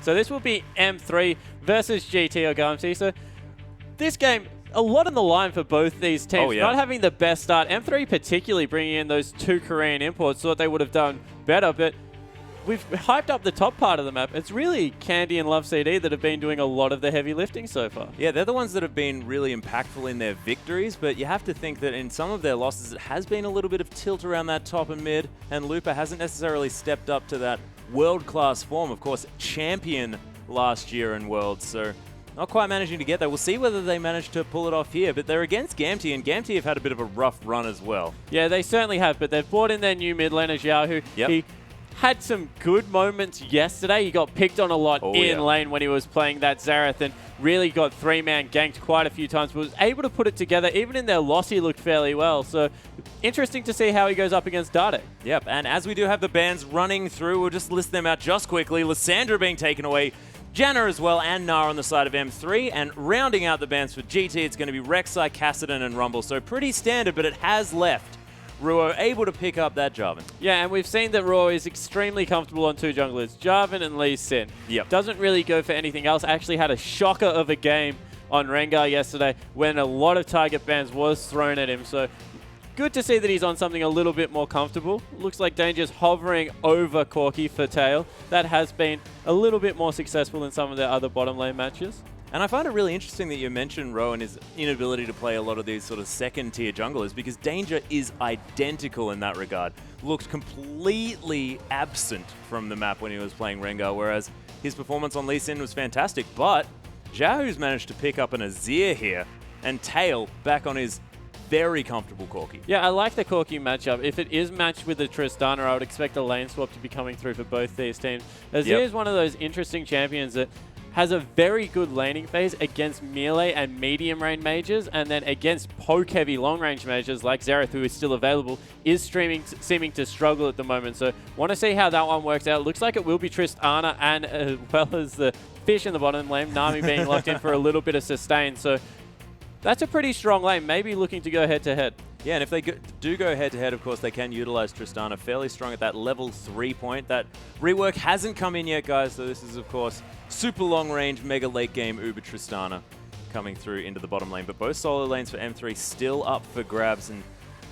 So this will be M3 versus GT or Gamtee. So this game, a lot on the line for both these teams. Oh, yeah. Not having the best start. M3 particularly bringing in those 2 Korean imports. Thought they would have done better, but we've hyped up the top part of the map. It's really Candy and Love CD that have been doing a lot of the heavy lifting so far. Yeah, they're the ones that have been really impactful in their victories, but you have to think that in some of their losses, it has been a little bit of tilt around that top and mid, and Looper hasn't necessarily stepped up to that world-class form. Of course, champion last year in Worlds, so not quite managing to get there. We'll see whether they manage to pull it off here, but they're against Gamtee, and Gamtee have had a bit of a rough run as well. Yeah, they certainly have, but they've brought in their new mid laner, Xiao, who he had some good moments yesterday. He got picked on a lot in lane when he was playing that Xerath and really got 3-man ganked quite a few times, but was able to put it together. Even in their loss, he looked fairly well. So interesting to see how he goes up against Dade. Yep, and as we do have the bans running through, we'll just list them out just quickly. Lysandra being taken away, Janna as well, and Nar on the side of M3. And rounding out the bans for GT, it's going to be Rek'Sai, Kassadin, and Rumble. So pretty standard, but it has left Ruo able to pick up that Jarvan. Yeah, and we've seen that Ruo is extremely comfortable on 2 junglers, Jarvan and Lee Sin. Yep. Doesn't really go for anything else. Actually had a shocker of a game on Rengar yesterday when a lot of target bans was thrown at him. So good to see that he's on something a little bit more comfortable. Looks like Danger's hovering over Corki for Tail. That has been a little bit more successful in some of their other bottom lane matches. And I find it really interesting that you mentioned Rowan his inability to play a lot of these sort of second-tier junglers, because Danger is identical in that regard. Looked completely absent from the map when he was playing Rengar, whereas his performance on Lee Sin was fantastic. But Xiaohu's managed to pick up an Azir here, and Tail back on his very comfortable Corki. Yeah, I like the Corki matchup. If it is matched with the Tristana, I would expect a lane swap to be coming through for both these teams. Azir is one of those interesting champions that has a very good laning phase against melee and medium range mages, and then against poke-heavy long-range mages like Xerath, who is still available, is seeming to struggle at the moment. So want to see how that one works out. Looks like it will be Tristana and as well as the fish in the bottom lane, Nami being locked in for a little bit of sustain. So that's a pretty strong lane, maybe looking to go head-to-head. Yeah, and if they do go head-to-head, of course, they can utilize Tristana fairly strong at that level 3 point. That rework hasn't come in yet, guys, so this is, of course, super long-range, mega late-game Uber Tristana coming through into the bottom lane. But both solo lanes for M3 still up for grabs, and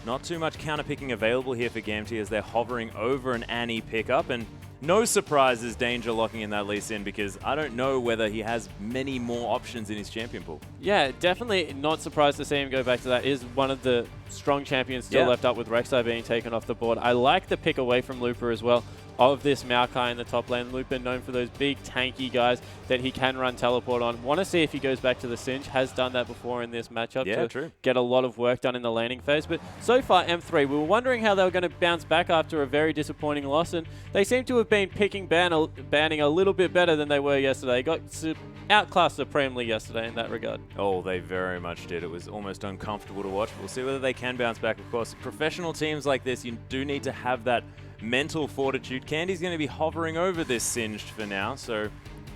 not too much counter-picking available here for Gamtee as they're hovering over an Annie pickup. And no surprises, Danger locking in that Lee Sin, because I don't know whether he has many more options in his champion pool. Yeah, definitely not surprised to see him go back to that. Is one of the strong champions still left up with Rek'Sai being taken off the board. I like the pick away from Looper as well of this Maokai in the top lane. Looper known for those big tanky guys that he can run teleport on. Want to see if he goes back to the Singe. Has done that before in this matchup to get a lot of work done in the laning phase. But so far, M3, we were wondering how they were going to bounce back after a very disappointing loss, and they seem to have been picking banning a little bit better than they were yesterday. Got outclassed supremely yesterday in that regard. Oh, they very much did. It was almost uncomfortable to watch. We'll see whether they can bounce back. Of course, professional teams like this, you do need to have that mental fortitude. Candy's going to be hovering over this Singed for now, so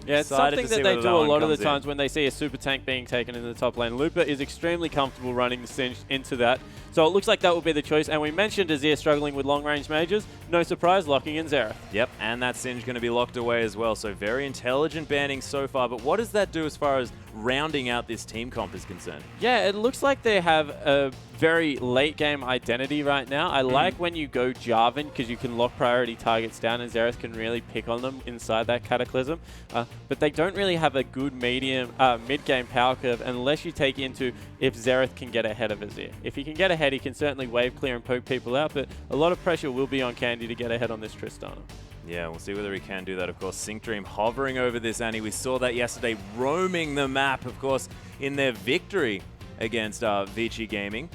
yeah, it's something that they do a lot of the times when they see a super tank being taken in the top lane. Looper is extremely comfortable running the Singed into that. So it looks like that will be the choice. And we mentioned Azir struggling with long-range mages. No surprise, locking in Xerath. Yep, and that Singe going to be locked away as well. So very intelligent banning so far. But what does that do as far as rounding out this team comp is concerned? Yeah, it looks like they have a very late game identity right now. I like when you go Jarvan, because you can lock priority targets down and Xerath can really pick on them inside that Cataclysm. But they don't really have a good mid-game power curve unless you take into if Xerath can get ahead of Azir. If he can get ahead, he can certainly wave clear and poke people out, but a lot of pressure will be on Candy to get ahead on this Tristana. Yeah, we'll see whether he can do that. Of course, Sync Dream hovering over this Annie. We saw that yesterday, roaming the map, of course, in their victory against Vici Gaming.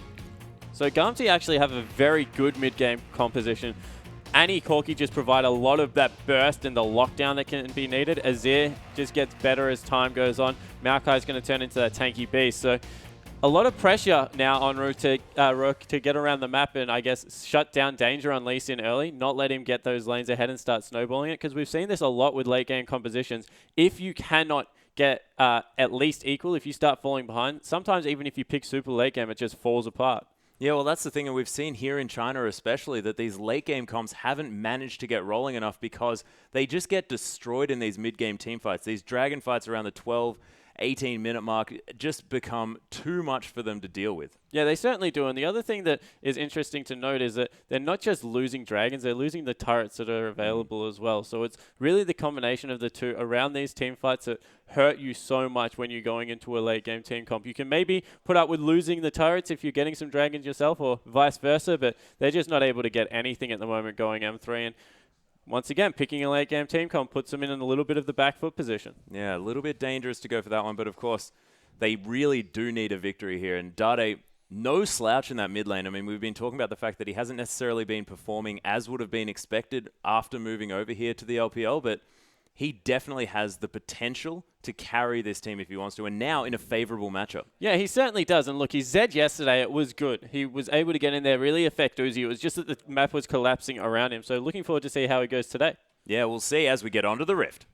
So Gamtee actually have a very good mid-game composition. Annie, Corki just provide a lot of that burst and the lockdown that can be needed. Azir just gets better as time goes on. Maokai is going to turn into that tanky beast. So a lot of pressure now on Rook to get around the map and, I guess, shut down Danger on Lee Sin early, not let him get those lanes ahead and start snowballing it, because we've seen this a lot with late-game compositions. If you cannot get at least equal, if you start falling behind, sometimes even if you pick super late game, it just falls apart. Yeah, well, that's the thing, and we've seen here in China especially that these late-game comps haven't managed to get rolling enough because they just get destroyed in these mid-game team fights. These dragon fights around the 12, 18-minute mark just become too much for them to deal with. Yeah, they certainly do. And the other thing that is interesting to note is that they're not just losing dragons, they're losing the turrets that are available as well. So it's really the combination of the two around these team fights that hurt you so much when you're going into a late game team comp. You can maybe put up with losing the turrets if you're getting some dragons yourself or vice versa, but they're just not able to get anything at the moment going M3. And once again, picking a late game team comp puts them in a little bit of the back foot position. Yeah, a little bit dangerous to go for that one, but of course, they really do need a victory here. And Dade, no slouch in that mid lane. I mean, we've been talking about the fact that he hasn't necessarily been performing as would have been expected after moving over here to the LPL, but he definitely has the potential to carry this team if he wants to, and now in a favorable matchup. Yeah, he certainly does. And look, his Zed yesterday, it was good. He was able to get in there, really affect Uzi. It was just that the map was collapsing around him. So looking forward to see how he goes today. Yeah, we'll see as we get onto the Rift.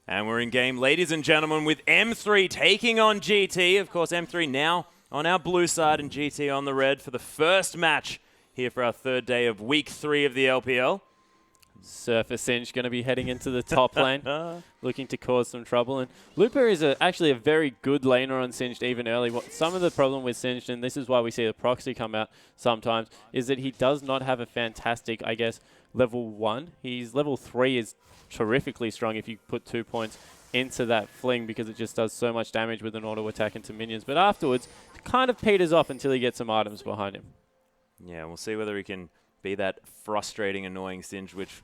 And we're in game, ladies and gentlemen, with M3 taking on GT. Of course, M3 now on our blue side and GT on the red for the first match here for our third day of week 3 of the LPL. Surfer Singe going to be heading into the top lane, looking to cause some trouble. And Looper is actually a very good laner on Singed even early. Some of the problem with Singed, and this is why we see the proxy come out sometimes, is that he does not have a fantastic, I guess, level 1. His level 3 is terrifically strong if you put 2 points into that fling because it just does so much damage with an auto attack into minions. But afterwards, it kind of peters off until he gets some items behind him. Yeah, we'll see whether he can be that frustrating, annoying Singe, which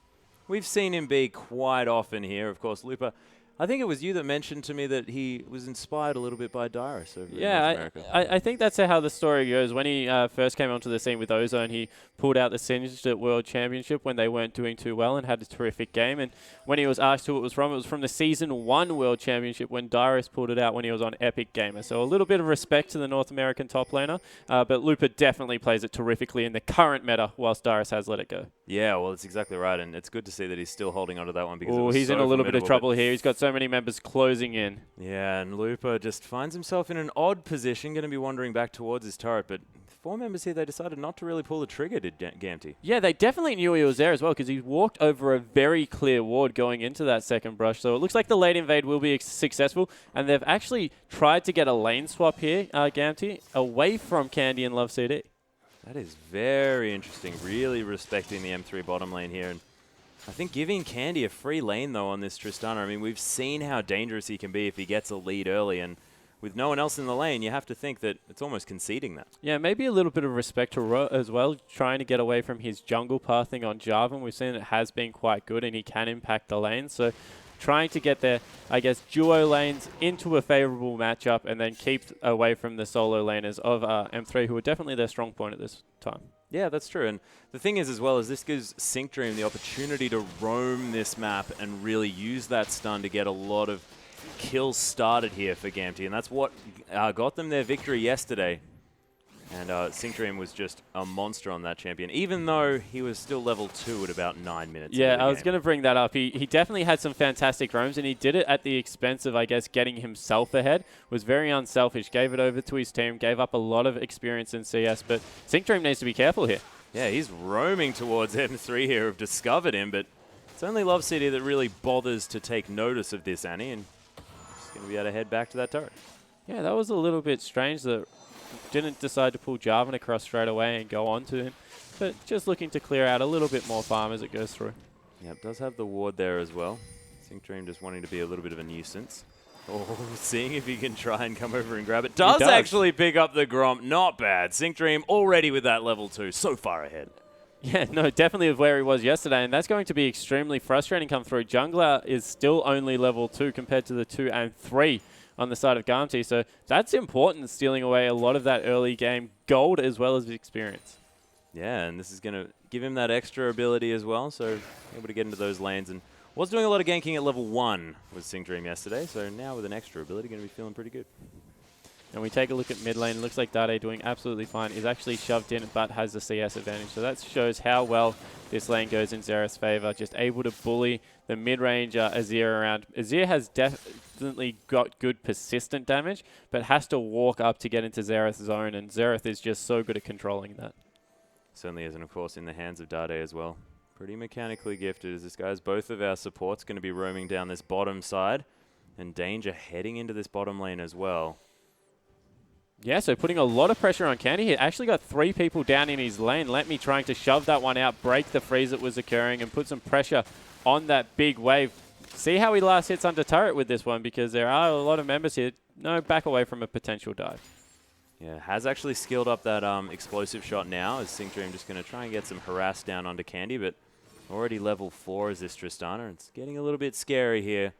we've seen him be quite often here. Of course, Looper, I think it was you that mentioned to me that he was inspired a little bit by Dyrus over in North America. I think that's how the story goes. When he first came onto the scene with Ozone, he pulled out the Singed at World Championship when they weren't doing too well and had a terrific game. And when he was asked who it was from the Season 1 World Championship when Dyrus pulled it out when he was on Epic Gamer. So a little bit of respect to the North American top laner. But Looper definitely plays it terrifically in the current meta whilst Dyrus has let it go. Yeah, well, it's exactly right. And it's good to see that he's still holding onto that one because he's in a little bit of trouble here. He's got so many members closing in. Yeah, and Looper just finds himself in an odd position, going to be wandering back towards his turret, but 4 members here, they decided not to really pull the trigger, did Gamtee? Yeah, they definitely knew he was there as well because he walked over a very clear ward going into that second brush. So it looks like the late invade will be successful, and they've actually tried to get a lane swap here, Gamtee, away from Candy and Love CD. That is very interesting, really respecting the M3 bottom lane here. And I think giving Candy a free lane, though, on this Tristana, I mean, we've seen how dangerous he can be if he gets a lead early, and with no one else in the lane, you have to think that it's almost conceding that. Yeah, maybe a little bit of respect to Ro as well, trying to get away from his jungle pathing on Jarvan. We've seen it has been quite good, and he can impact the lane, so trying to get their, I guess, duo lanes into a favorable matchup and then keep away from the solo laners of M3, who are definitely their strong point at this time. Yeah, that's true. And the thing is as well is this gives Sync Dream the opportunity to roam this map and really use that stun to get a lot of kills started here for Gamtee. And that's what got them their victory yesterday. And Sync Dream was just a monster on that champion, even though he was still level 2 at about 9 minutes. Yeah, I was going to bring that up. He definitely had some fantastic roams, and he did it at the expense of, I guess, getting himself ahead. Was very unselfish, gave it over to his team, gave up a lot of experience in CS, but Sync Dream needs to be careful here. Yeah, he's roaming towards M3 here, have discovered him, but it's only Love City that really bothers to take notice of this, Annie, and he's going to be able to head back to that turret. Yeah, that was a little bit strange that didn't decide to pull Jarvan across straight away and go on to him, but just looking to clear out a little bit more farm as it goes through. Yep, does have the ward there as well. Sync Dream just wanting to be a little bit of a nuisance. Oh, seeing if he can try and come over and grab it. Does actually pick up the Gromp. Not bad. Sync Dream already with that level 2, so far ahead. Yeah, no, definitely of where he was yesterday, and that's going to be extremely frustrating come through. Jungler is still only level 2 compared to the 2 and 3 on the side of Gamtee, so that's important, stealing away a lot of that early game gold as well as experience. Yeah, and this is going to give him that extra ability as well, so able to get into those lanes. And was doing a lot of ganking at level 1 with Sync Dream yesterday, so now with an extra ability, going to be feeling pretty good. And we take a look at mid lane. Looks like Dade doing absolutely fine. Is actually shoved in, but has the CS advantage. So that shows how well this lane goes in Xerath's favor. Just able to bully the mid-range Azir around. Azir has definitely got good persistent damage, but has to walk up to get into Xerath's zone, and Xerath is just so good at controlling that. Certainly is, and of course in the hands of Dade as well. Pretty mechanically gifted as this guy's both of our supports going to be roaming down this bottom side, and Danger heading into this bottom lane as well. Yeah, so putting a lot of pressure on Candy. He actually got 3 people down in his lane. Let me trying to shove that one out, break the freeze that was occurring, and put some pressure on that big wave. See how he last hits under turret with this one, because there are a lot of members here. No, back away from a potential dive. Yeah, has actually skilled up that explosive shot now, as Syncdream just going to try and get some harass down onto Candy, but already level 4 is this Tristana. It's getting a little bit scary here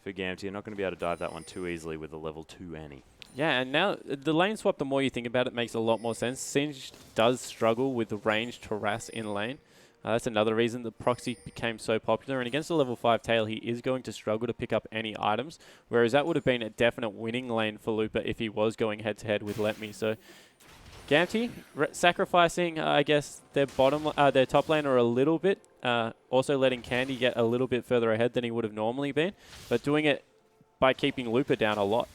for Gamtee. Not going to be able to dive that one too easily with a level 2 Annie. Yeah, and now the lane swap, the more you think about it, makes a lot more sense. Singed does struggle with the ranged harass in lane. That's another reason the proxy became so popular. And against a level 5 tail, he is going to struggle to pick up any items, whereas that would have been a definite winning lane for Lupa if he was going head-to-head with Let Me. So Gamtee sacrificing, I guess, their top laner a little bit, also letting Candy get a little bit further ahead than he would have normally been, but doing it by keeping Lupa down a lot.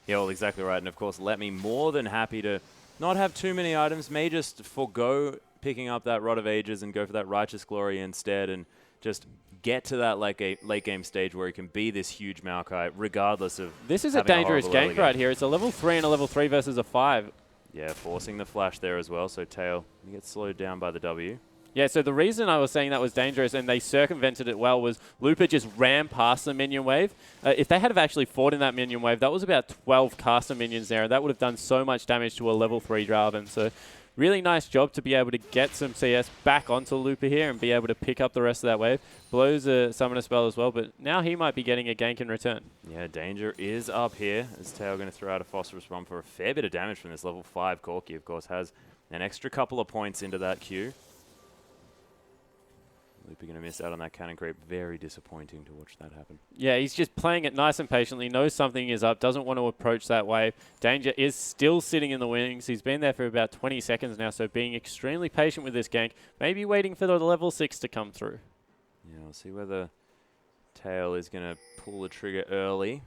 Yeah, well, exactly right. And of course, Let Me more than happy to not have too many items, may just forego picking up that Rod of Ages and go for that Righteous Glory instead, and just get to that late game stage where he can be this huge Maokai, regardless of. This is a dangerous gank right here. It's a level 3 and a level 3 versus a 5. Yeah, forcing the flash there as well. So Tail gets slowed down by the W. Yeah, so the reason I was saying that was dangerous and they circumvented it well was Lupa just ran past the minion wave. If they had have actually fought in that minion wave, that was about 12 caster minions there, and that would have done so much damage to a level 3 Draven. So really nice job to be able to get some CS back onto Lupa here and be able to pick up the rest of that wave. Blows a summoner spell as well, but now he might be getting a gank in return. Yeah, Danger is up here as Tail going to throw out a Phosphorus Bomb for a fair bit of damage from this level 5 Corki. Of course, has an extra couple of points into that queue. Lupa going to miss out on that cannon creep. Very disappointing to watch that happen. Yeah, he's just playing it nice and patiently, knows something is up, doesn't want to approach that wave. Danger is still sitting in the wings. He's been there for about 20 seconds now, so being extremely patient with this gank, maybe waiting for the level 6 to come through. Yeah, we'll see whether Tail is going to pull the trigger early.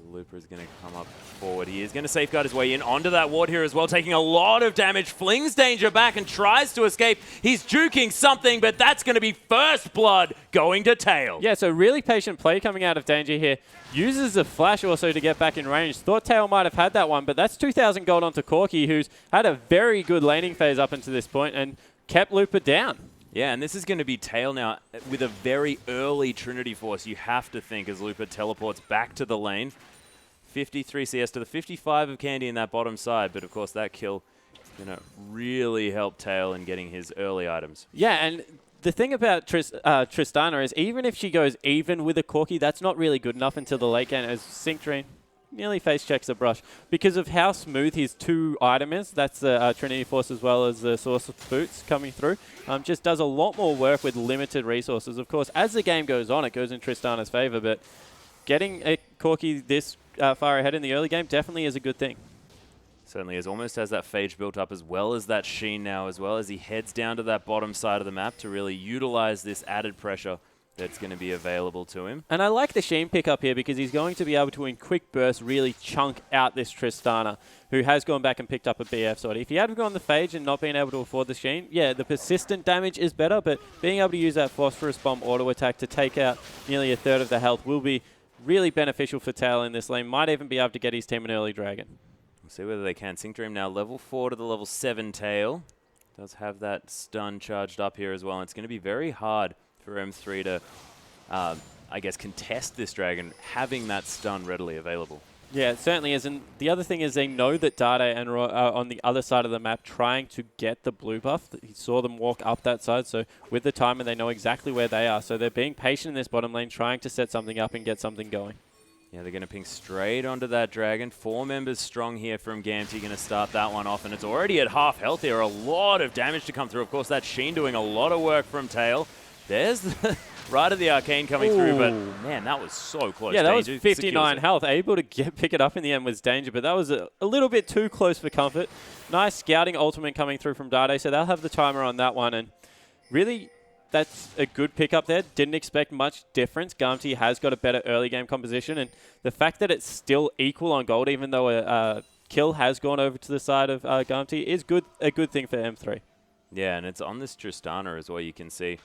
Lupa is going to come up forward. He is going to safeguard his way in onto that ward here as well, taking a lot of damage. Flings Danger back and tries to escape. He's juking something, but that's going to be first blood going to Tail. Yeah, so really patient play coming out of Danger here. Uses the flash also to get back in range. Thought Tail might have had that one, but that's 2,000 gold onto Corki, who's had a very good laning phase up until this point and kept Lupa down. Yeah, and this is going to be Tail now with a very early Trinity Force, you have to think, as Lupa teleports back to the lane. 53 CS to the 55 of Candy in that bottom side, but of course that kill is going to really help Tail in getting his early items. Yeah, and the thing about Tristana is even if she goes even with a Corki, that's not really good enough until the late game, as Syncdream nearly face checks a brush. Because of how smooth his 2 item is, that's the Trinity Force as well as the Source of Boots coming through, just does a lot more work with limited resources. Of course, as the game goes on, it goes in Tristana's favor, but getting a Corki this far ahead in the early game definitely is a good thing. Certainly is. Almost has that Phage built up as well as that Sheen now as well, as he heads down to that bottom side of the map to really utilize this added pressure that's going to be available to him. And I like the Sheen pickup here because he's going to be able to, in quick bursts, really chunk out this Tristana, who has gone back and picked up a BF sword. If he had gone the Phage and not been able to afford the Sheen, yeah, the persistent damage is better, but being able to use that Phosphorus Bomb auto attack to take out nearly a third of the health will be really beneficial for Tail in this lane. Might even be able to get his team an early dragon. We'll see whether they can. Syncdream now level 4 to the level 7 Tail. Does have that stun charged up here as well. And it's going to be very hard for M3 to, I guess, contest this dragon, having that stun readily available. Yeah, it certainly is. And the other thing is they know that Dade and Roy are on the other side of the map trying to get the blue buff. He saw them walk up that side, so with the timer they know exactly where they are. So they're being patient in this bottom lane, trying to set something up and get something going. Yeah, they're going to ping straight onto that dragon. 4 members strong here from Gamtee, going to start that one off, and it's already at half health here. A lot of damage to come through. Of course, that Sheen doing a lot of work from Tail. There's Right at the arcane coming through, but man, that was so close. Yeah, that was Danger 59 health. Able to pick it up in the end was Danger, but that was a little bit too close for comfort. Nice scouting ultimate coming through from Dade, so they'll have the timer on that one. And really, that's a good pickup there. Didn't expect much difference. Gamtee has got a better early game composition, and the fact that it's still equal on gold, even though a kill has gone over to the side of Gamtee, is a good thing for M3. Yeah, and it's on this Tristana as well, you can see.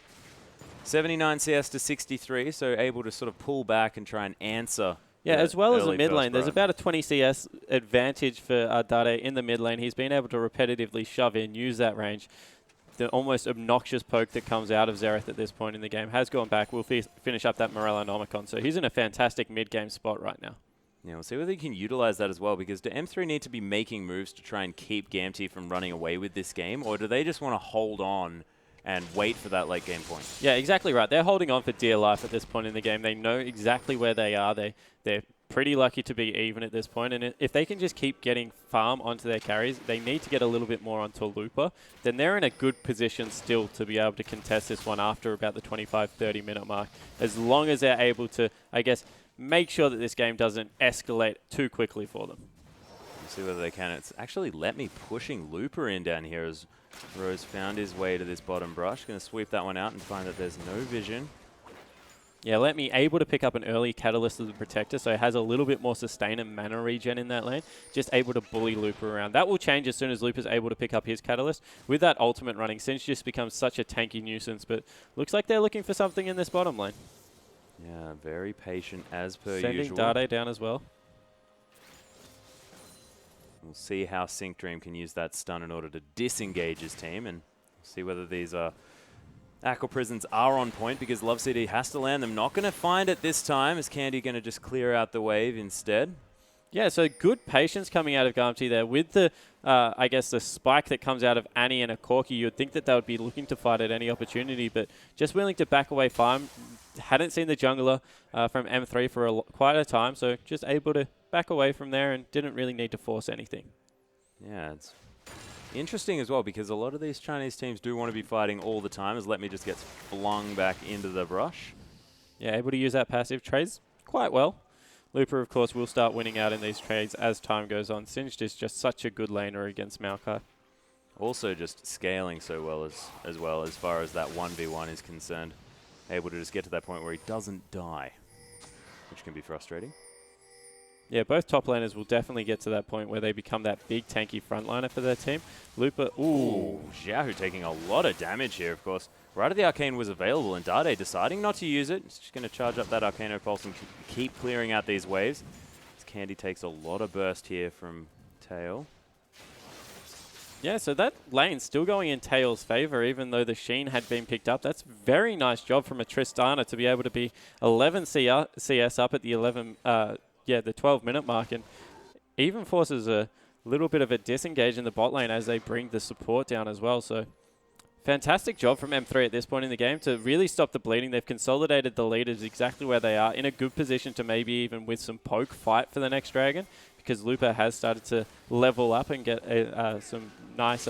79 CS to 63, so able to sort of pull back and try and answer. Yeah, as well as the mid lane. Burn. There's about a 20 CS advantage for Dade in the mid lane. He's been able to repetitively shove in, use that range. The almost obnoxious poke that comes out of Xerath at this point in the game has gone back. We'll finish up that Morellonomicon. So he's in a fantastic mid-game spot right now. Yeah, we'll see whether he can utilize that as well, because do M3 need to be making moves to try and keep Gamtee from running away with this game, or do they just want to hold on and wait for that late game point? Yeah, exactly right. They're holding on for dear life at this point in the game. They know exactly where they are. They're pretty lucky to be even at this point, and if they can just keep getting farm onto their carries, they need to get a little bit more onto Looper, then they're in a good position still to be able to contest this one after about the 25-30 minute mark, as long as they're able to, I guess, make sure that this game doesn't escalate too quickly for them. We'll see whether they can. It's actually let me pushing Looper in down here as Rose found his way to this bottom brush. Going to sweep that one out and find that there's no vision. Yeah, let me able to pick up an early Catalyst as a protector, so it has a little bit more sustain and mana regen in that lane. Just able to bully Looper around. That will change as soon as Looper's able to pick up his Catalyst. With that ultimate running, Singe just becomes such a tanky nuisance, but looks like they're looking for something in this bottom lane. Yeah, very patient as per usual. usual. Dade down as well. We'll see how Sync Dream can use that stun in order to disengage his team, and see whether these Aqua Prisons are on point, because Love CD has to land them. Not going to find it this time, as Candy going to just clear out the wave instead. Yeah, so good patience coming out of Gamtee there. With the, I guess, the spike that comes out of Annie and a Corki, you would think that they would be looking to fight at any opportunity, but just willing to back away farm. Hadn't seen the jungler from M3 for quite a time, so just able to back away from there and didn't really need to force anything. Yeah, it's interesting as well, because a lot of these Chinese teams do want to be fighting all the time, as Let Me just gets flung back into the brush. Yeah, able to use that passive trades quite well. Looper, of course, will start winning out in these trades as time goes on. Singed is just such a good laner against Maokai. Also just scaling so well as far as that 1v1 is concerned. Able to just get to that point where he doesn't die, which can be frustrating. Yeah, both top laners will definitely get to that point where they become that big tanky frontliner for their team. Looper, ooh. Xiaohu taking a lot of damage here, of course. Right of the Arcane was available, and Dade deciding not to use it. He's just going to charge up that Arcano Pulse and keep clearing out these waves. As Candy takes a lot of burst here from Tail. Yeah, so that lane's still going in Tail's favor, even though the Sheen had been picked up. That's very nice job from a Tristana to be able to be 11 CS up at the the 12-minute mark, and even forces a little bit of a disengage in the bot lane as they bring the support down as well. So fantastic job from M3 at this point in the game to really stop the bleeding. They've consolidated the leaders exactly where they are, in a good position to maybe even with some poke fight for the next dragon, because Looper has started to level up and get some nice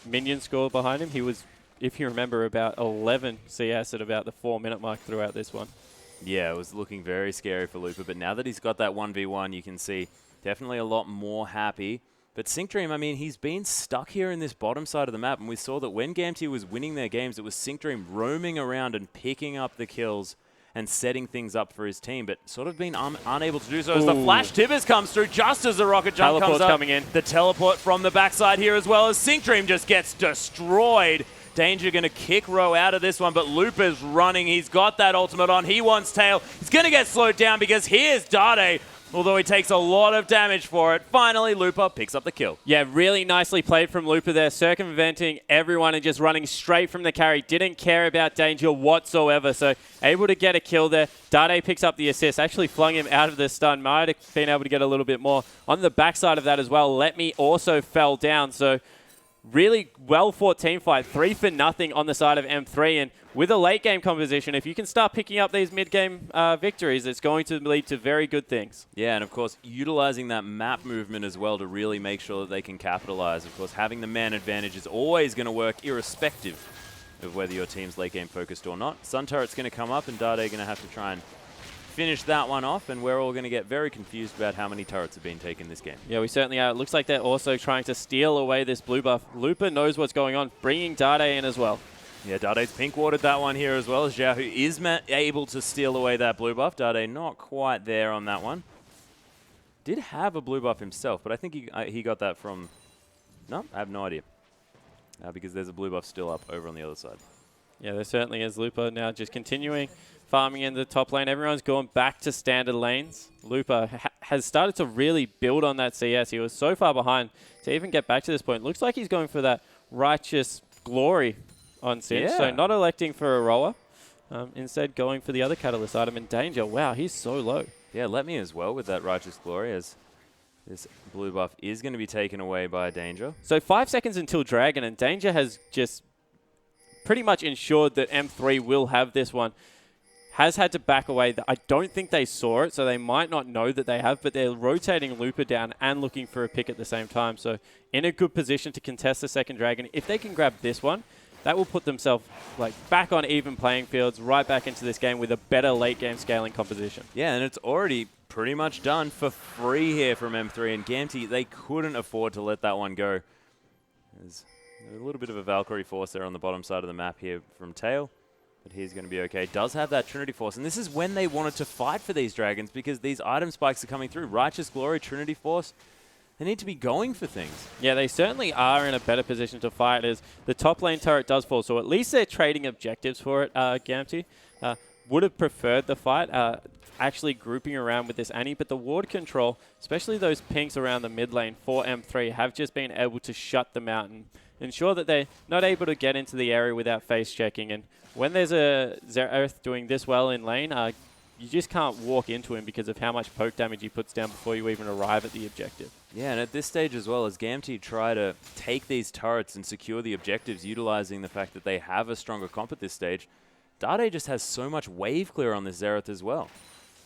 minion score behind him. He was, if you remember, about 11 CS at about the 4-minute mark throughout this one. Yeah, it was looking very scary for Looper, but now that he's got that 1v1, you can see definitely a lot more happy. But Sync Dream, I mean, he's been stuck here in this bottom side of the map, and we saw that when Gamtee was winning their games, it was Sync Dream roaming around and picking up the kills and setting things up for his team, but sort of been unable to do so. As the Flash Tibbers comes through just as the rocket jump comes up. Coming in. The teleport from the backside here as well, as Sync Dream just gets destroyed. Danger going to kick Row out of this one, but Looper's running. He's got that ultimate on. He wants Tail. He's going to get slowed down because here's Dade, although he takes a lot of damage for it. Finally, Looper picks up the kill. Yeah, really nicely played from Looper there, circumventing everyone and just running straight from the carry. Didn't care about Danger whatsoever, so able to get a kill there. Dade picks up the assist, actually flung him out of the stun. Might have been able to get a little bit more. On the backside of that as well, Let Me also fell down, so really well-fought team fight. 3 for nothing on the side of M3, and with a late-game composition, if you can start picking up these mid-game victories, it's going to lead to very good things. Yeah, and of course, utilizing that map movement as well to really make sure that they can capitalize. Of course, having the man advantage is always going to work irrespective of whether your team's late game focused or not. Sun turret's going to come up, and Dade going to have to try and finish that one off, and we're all going to get very confused about how many turrets have been taken this game. Yeah, we certainly are. It looks like they're also trying to steal away this blue buff. Looper knows what's going on, bringing Dade in as well. Yeah, Dade's pink-warded that one here as well, as Xiao, who is able to steal away that blue buff. Dade not quite there on that one. Did have a blue buff himself, but I think he got that from... No, I have no idea. Because there's a blue buff still up over on the other side. Yeah, there certainly is. Looper now just continuing farming in the top lane. Everyone's gone back to standard lanes. Looper has started to really build on that CS. He was so far behind to even get back to this point. Looks like he's going for that righteous glory on Cinch. Yeah. So not electing for a roller. Instead going for the other catalyst item in danger. Wow, he's so low. Yeah, let me as well with that righteous glory, as this blue buff is going to be taken away by danger. So 5 seconds until Dragon, and danger has just pretty much ensured that M3 will have this one. Has had to back away. I don't think they saw it, so they might not know that they have, but they're rotating Looper down and looking for a pick at the same time. So in a good position to contest the second Dragon. If they can grab this one, that will put themselves back on even playing fields, right back into this game with a better late game scaling composition. Yeah, and it's already pretty much done for free here from M3, and Gamtee, they couldn't afford to let that one go. There's a little bit of a Valkyrie force there on the bottom side of the map here from Tail. But he's going to be okay. Does have that Trinity Force. And this is when they wanted to fight for these dragons, because these item spikes are coming through. Righteous Glory, Trinity Force. They need to be going for things. Yeah, they certainly are in a better position to fight as the top lane turret does fall. So at least they're trading objectives for it, Gamtee. Would have preferred the fight, actually grouping around with this Annie. But the ward control, especially those pinks around the mid lane for M3, have just been able to shut them out and ensure that they're not able to get into the area without face checking. And when there's a Xerath doing this well in lane, you just can't walk into him because of how much poke damage he puts down before you even arrive at the objective. Yeah, and at this stage as well, as Gamtee try to take these turrets and secure the objectives, utilizing the fact that they have a stronger comp at this stage, Dade just has so much wave clear on this Xerath as well.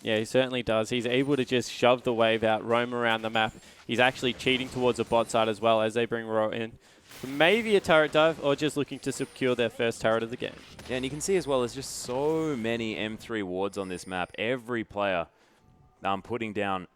Yeah, he certainly does. He's able to just shove the wave out, roam around the map. He's actually cheating towards the bot side as well as they bring Ro in. Maybe a turret dive, or just looking to secure their first turret of the game. Yeah, and you can see as well, there's just so many M3 wards on this map. Every player putting down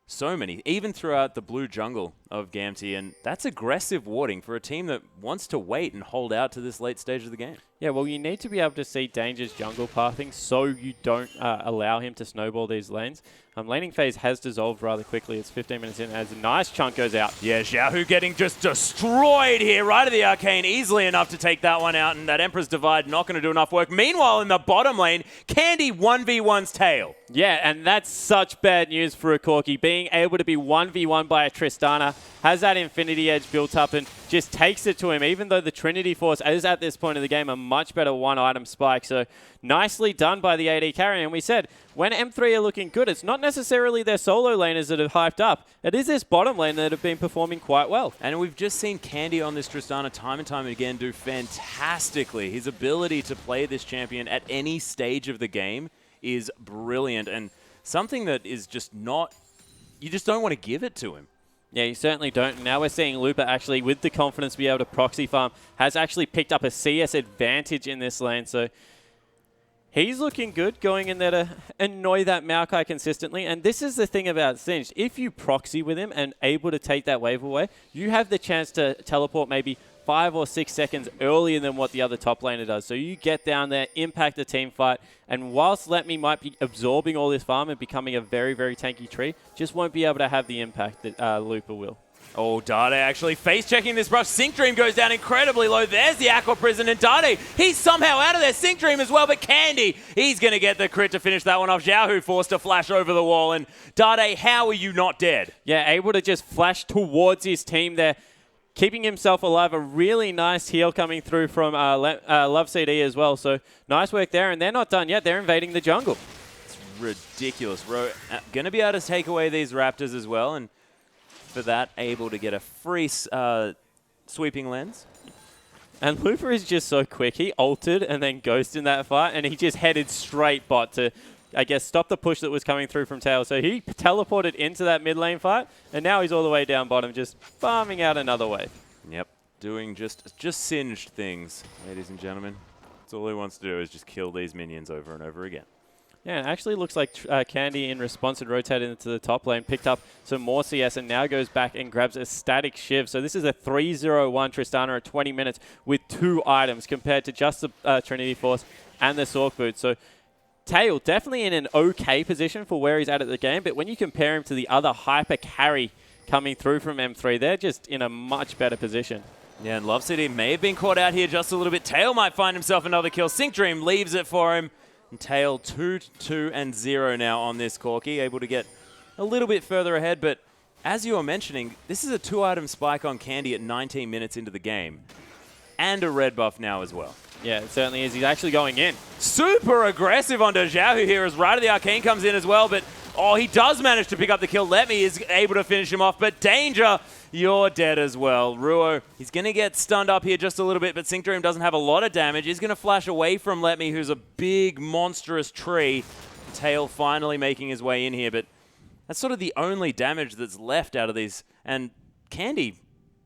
so many, even throughout the blue jungle of Gamtee, and that's aggressive warding for a team that wants to wait and hold out to this late stage of the game. Yeah, well, you need to be able to see Danger's jungle pathing so you don't allow him to snowball these lanes. Laning phase has dissolved rather quickly. It's 15 minutes in as a nice chunk goes out. Yeah, Xiaohu getting just destroyed here right at the arcane, easily enough to take that one out, and that Emperor's Divide not going to do enough work. Meanwhile, in the bottom lane, Candy 1v1's Tail. Yeah, and that's such bad news for a Corki. Being able to be 1v1 by a Tristana, has that Infinity Edge built up and just takes it to him, even though the Trinity Force is at this point of the game a much better one-item spike. So nicely done by the AD carry. And we said, when M3 are looking good, it's not necessarily their solo laners that have hyped up. It is this bottom lane that have been performing quite well. And we've just seen Candy on this Tristana time and time again do fantastically. His ability to play this champion at any stage of the game is brilliant, and something that is just not, you just don't want to give it to him. Yeah, you certainly don't. Now we're seeing Looper actually, with the confidence to be able to proxy farm, has actually picked up a CS advantage in this lane. So he's looking good, going in there to annoy that Maokai consistently. And this is the thing about Singed. If you proxy with him and able to take that wave away, you have the chance to teleport maybe 5 or 6 seconds earlier than what the other top laner does. So you get down there, impact the team fight, and whilst Let Me might be absorbing all this farm and becoming a very, very tanky tree, just won't be able to have the impact that Looper will. Oh, Dade actually face-checking this brush. Sync Dream goes down incredibly low. There's the Aqua Prison, and Dade, he's somehow out of there. Sync Dream as well, but Candy, he's going to get the crit to finish that one off. Xiaohu forced to flash over the wall, and Dade, how are you not dead? Yeah, able to just flash towards his team there, keeping himself alive. A really nice heal coming through from Love CD as well. So nice work there, and they're not done yet. They're invading the jungle. It's ridiculous. Going to be able to take away these Raptors as well, and for that, able to get a free sweeping lens. And Looper is just so quick. He ulted and then ghosted in that fight, and he just headed straight bot to, I guess, stop the push that was coming through from Tail. So he teleported into that mid lane fight, and now he's all the way down bottom, just farming out another wave. Yep. doing just singed things, ladies and gentlemen. That's all he wants to do is just kill these minions over and over again. Yeah, it actually looks like Candy in response and rotated into the top lane, picked up some more CS and now goes back and grabs a static Shiv. So this is a 3-0-1 Tristana at 20 minutes with 2 items compared to just the Trinity Force and the Sork Boot. So Tail definitely in an okay position for where he's at the game, but when you compare him to the other hyper carry coming through from M3, they're just in a much better position. Yeah, and Love City may have been caught out here just a little bit. Tail might find himself another kill. Sync Dream leaves it for him. And Tail 2-2-0 now on this Corki, able to get a little bit further ahead. But as you were mentioning, this is a 2-item spike on Candy at 19 minutes into the game. And a red buff now as well. Yeah, it certainly is. He's actually going in. Super aggressive on Dejahu here as Ride of the Arcane comes in as well. But, oh, he does manage to pick up the kill. Letme is able to finish him off. But Danger, you're dead as well. Ruo, he's going to get stunned up here just a little bit, but Sync Dream doesn't have a lot of damage. He's going to flash away from Letme, who's a big, monstrous tree. Tail finally making his way in here, but that's sort of the only damage that's left out of these. And Candy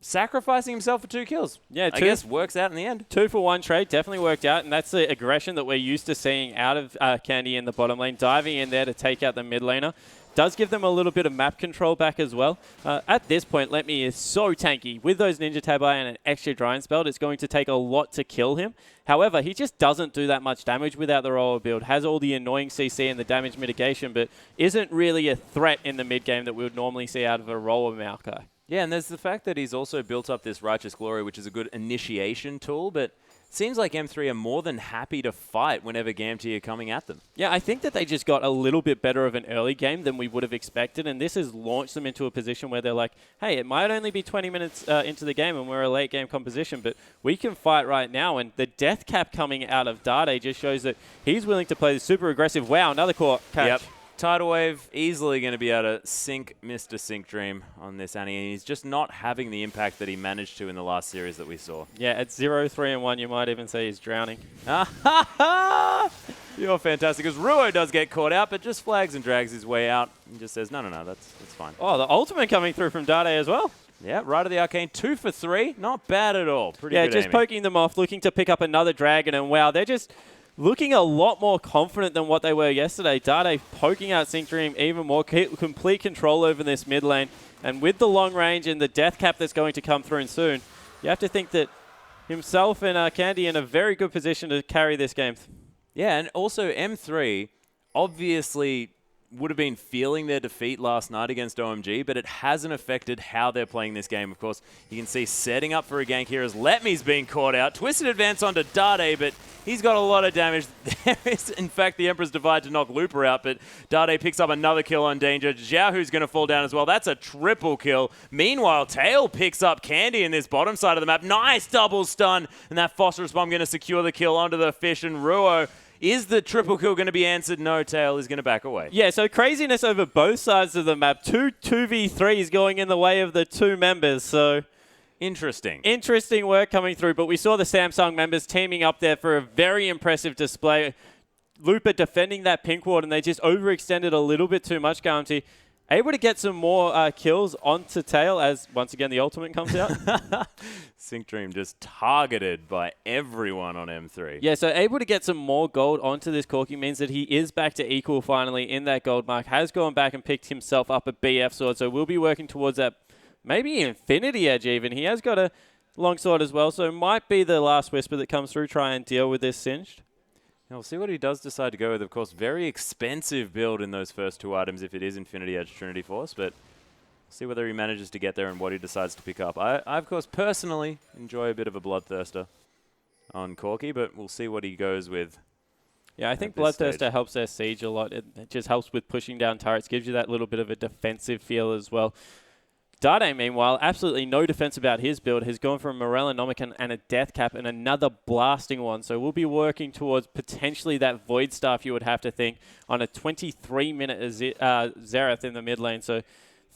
sacrificing himself for 2 kills. Yeah, I guess works out in the end. 2-for-1 trade definitely worked out, and that's the aggression that we're used to seeing out of Candy in the bottom lane, diving in there to take out the mid laner. Does give them a little bit of map control back as well. At this point, Letme is so tanky. With those Ninja Tabi and an extra Drying Spell, it's going to take a lot to kill him. However, he just doesn't do that much damage without the roller build. Has all the annoying CC and the damage mitigation, but isn't really a threat in the mid game that we would normally see out of a roller Maokai. Yeah, and there's the fact that he's also built up this Righteous Glory, which is a good initiation tool, but seems like M3 are more than happy to fight whenever Gamtee are coming at them. Yeah, I think that they just got a little bit better of an early game than we would have expected, and this has launched them into a position where they're like, hey, it might only be 20 minutes into the game and we're a late game composition, but we can fight right now. And the death cap coming out of Dade just shows that he's willing to play the super aggressive. Wow, another core catch. Yep. Tidal Wave easily going to be able to sink Mr. Sync Dream on this Annie, and he's just not having the impact that he managed to in the last series that we saw. Yeah, at 0-3-1, you might even say he's drowning. You're fantastic, because Ruo does get caught out, but just flags and drags his way out and just says, no, that's fine. Oh, the ultimate coming through from Dade as well. Yeah, Ride of the Arcane, 2 for 3. Not bad at all. Pretty good just aiming. Poking them off, looking to pick up another dragon, and wow, they're just looking a lot more confident than what they were yesterday. Dade poking out Sync Dream even more, complete control over this mid lane. And with the long range and the death cap that's going to come through soon, you have to think that himself and Candy in a very good position to carry this game. Yeah, and also M3 obviously would have been feeling their defeat last night against OMG, but it hasn't affected how they're playing this game. Of course, you can see setting up for a gank here as Letme's being caught out. Twisted advance onto Dade, but he's got a lot of damage. There is, in fact, the Emperor's Divide to knock Looper out, but Dade picks up another kill on Danger. Xiaohu's going to fall down as well. That's a triple kill. Meanwhile, Tail picks up Candy in this bottom side of the map. Nice double stun, and that Phosphorus Bomb going to secure the kill onto the Fish and Ruo. Is the triple kill going to be answered? No, Tail is going to back away. Yeah, so craziness over both sides of the map. 2v3s going in the way of the 2 members, so interesting. Interesting work coming through, but we saw the Samsung members teaming up there for a very impressive display. Looper defending that pink ward, and they just overextended a little bit too much, Gamtee. Able to get some more kills onto Tail as, once again, the ultimate comes out. Sync Dream just targeted by everyone on M3. Yeah, so able to get some more gold onto this Corki means that he is back to equal finally in that gold mark. Has gone back and picked himself up a BF sword, so we'll be working towards that maybe Infinity Edge even. He has got a long sword as well, so might be the last Whisper that comes through, try and deal with this Singed. We'll see what he does decide to go with. Of course, very expensive build in those first 2 items if it is Infinity Edge Trinity Force, but we'll see whether he manages to get there and what he decides to pick up. I of course, personally enjoy a bit of a Bloodthirster on Corki, but we'll see what he goes with. Yeah, I think Bloodthirster helps their siege a lot. It just helps with pushing down turrets, gives you that little bit of a defensive feel as well. Dade, meanwhile, absolutely no defense about his build. Has gone for a Morellonomicon and a Death Cap and another blasting one. So we'll be working towards potentially that Void Staff, you would have to think, on a 23-minute Xerath in the mid lane. So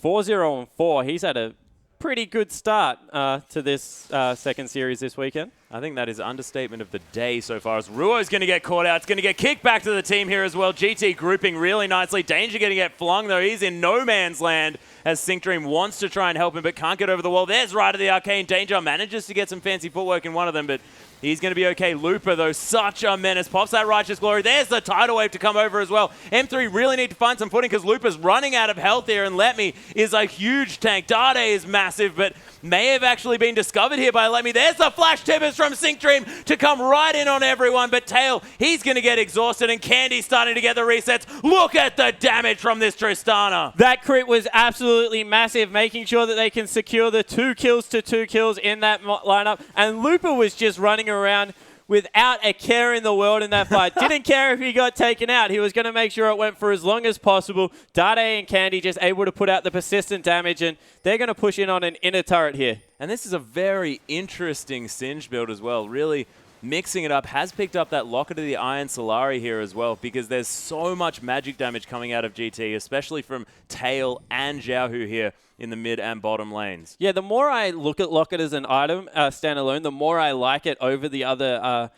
4-0-4. He's had a pretty good start to this second series this weekend. I think that is understatement of the day so far, as Ruo's going to get caught out. It's going to get kicked back to the team here as well. GT grouping really nicely. Danger going to get flung, though. He's in no man's land as Sync Dream wants to try and help him, but can't get over the wall. There's Right of the Arcane. Danger manages to get some fancy footwork in one of them, but he's going to be okay. Looper, though, such a menace. Pops that Righteous Glory. There's the tidal wave to come over as well. M3 really need to find some footing because Looper's running out of health here, and Letme is a huge tank. Dade is massive, but may have actually been discovered here by Letme. There's the flash tippers from Sync Dream to come right in on everyone, but Tail, he's going to get exhausted, and Candy's starting to get the resets. Look at the damage from this Tristana. That crit was absolutely massive, making sure that they can secure the 2 kills to 2 kills in that lineup, and Looper was just running around without a care in the world in that fight. Didn't care if he got taken out. He was going to make sure it went for as long as possible. Dade and Candy just able to put out the persistent damage, and they're going to push in on an inner turret here. And this is a very interesting Singe build as well. Really mixing it up. Has picked up that Locket of the Iron Solari here as well, because there's so much magic damage coming out of GT, especially from Tail and Xiaohu here in the mid and bottom lanes. Yeah, the more I look at Locket as an item standalone, the more I like it over the other,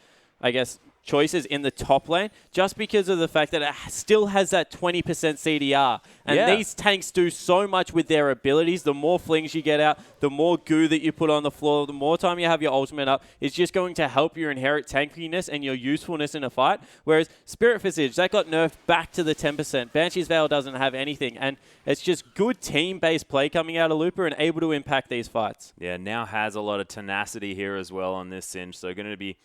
I guess, choices in the top lane, just because of the fact that it still has that 20% CDR. And these tanks do so much with their abilities. The more flings you get out, the more goo that you put on the floor, the more time you have your ultimate up, it's just going to help your inherent tankiness and your usefulness in a fight. Whereas Spirit Visage, that got nerfed back to the 10%. Banshee's Veil doesn't have anything. And it's just good team-based play coming out of Looper and able to impact these fights. Yeah, now has a lot of tenacity here as well on this Singe. So going to be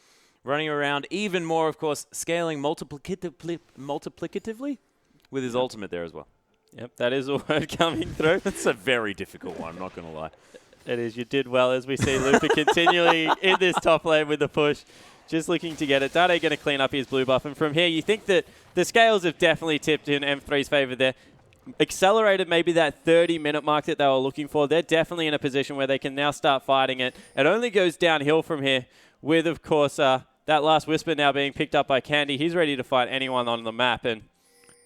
running around even more, of course, scaling multiplicatively with his ultimate there as well. Yep, that is a word coming through. It's a very difficult one, I'm not going to lie. It is. You did well, as we see Looper continually in this top lane with the push, just looking to get it. Dade going to clean up his blue buff, and from here you think that the scales have definitely tipped in M3's favor there. Accelerated maybe that 30-minute mark that they were looking for. They're definitely in a position where they can now start fighting it. It only goes downhill from here with, of course, that last Whisper now being picked up by Candy. He's ready to fight anyone on the map, and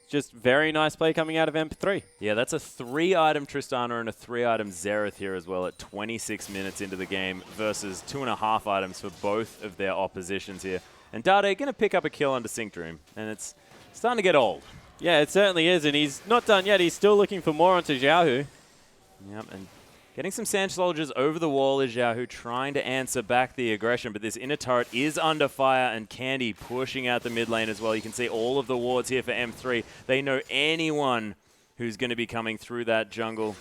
just very nice play coming out of M3. Yeah, that's a 3-item Tristana and a 3-item Xerath here as well at 26 minutes into the game versus 2.5 items for both of their oppositions here. And Dade going to pick up a kill under Sync Dream, and it's starting to get old. Yeah, it certainly is, and he's not done yet. He's still looking for more onto Xiaohu. Yep, and getting some Sand Soldiers over the wall is Xiaohu trying to answer back the aggression, but this inner turret is under fire, and Candy pushing out the mid lane as well. You can see all of the wards here for M3. They know anyone who's going to be coming through that jungle.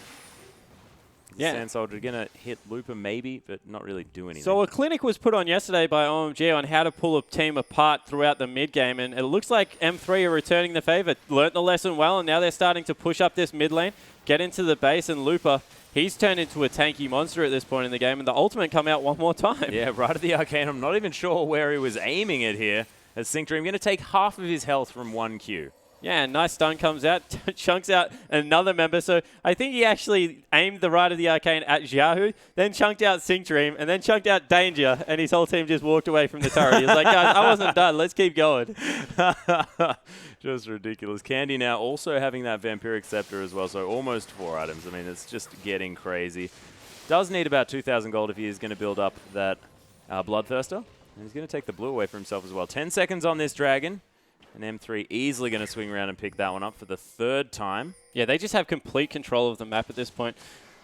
Yeah. Sand Soldier going to hit Looper maybe, but not really do anything. So a clinic was put on yesterday by OMG on how to pull a team apart throughout the mid game, and it looks like M3 are returning the favor. Learned the lesson well, and now they're starting to push up this mid lane, get into the base, and Looper, he's turned into a tanky monster at this point in the game, and the ultimate come out one more time. Yeah, right at the Arcane. I'm not even sure where he was aiming it here. As Sync Dream going to take half of his health from 1Q. Yeah, nice stun comes out, chunks out another member. So I think he actually aimed the Right of the Arcane at Xiaohu, then chunked out Sync Dream, and then chunked out Danger, and his whole team just walked away from the turret. He was like, guys, I wasn't done. Let's keep going. Just ridiculous. Candy now also having that Vampiric Scepter as well, so almost 4 items. I mean, it's just getting crazy. Does need about 2,000 gold if he is going to build up that Bloodthirster. And he's going to take the blue away for himself as well. 10 seconds on this Dragon. And M3 easily going to swing around and pick that one up for the 3rd time. Yeah, they just have complete control of the map at this point.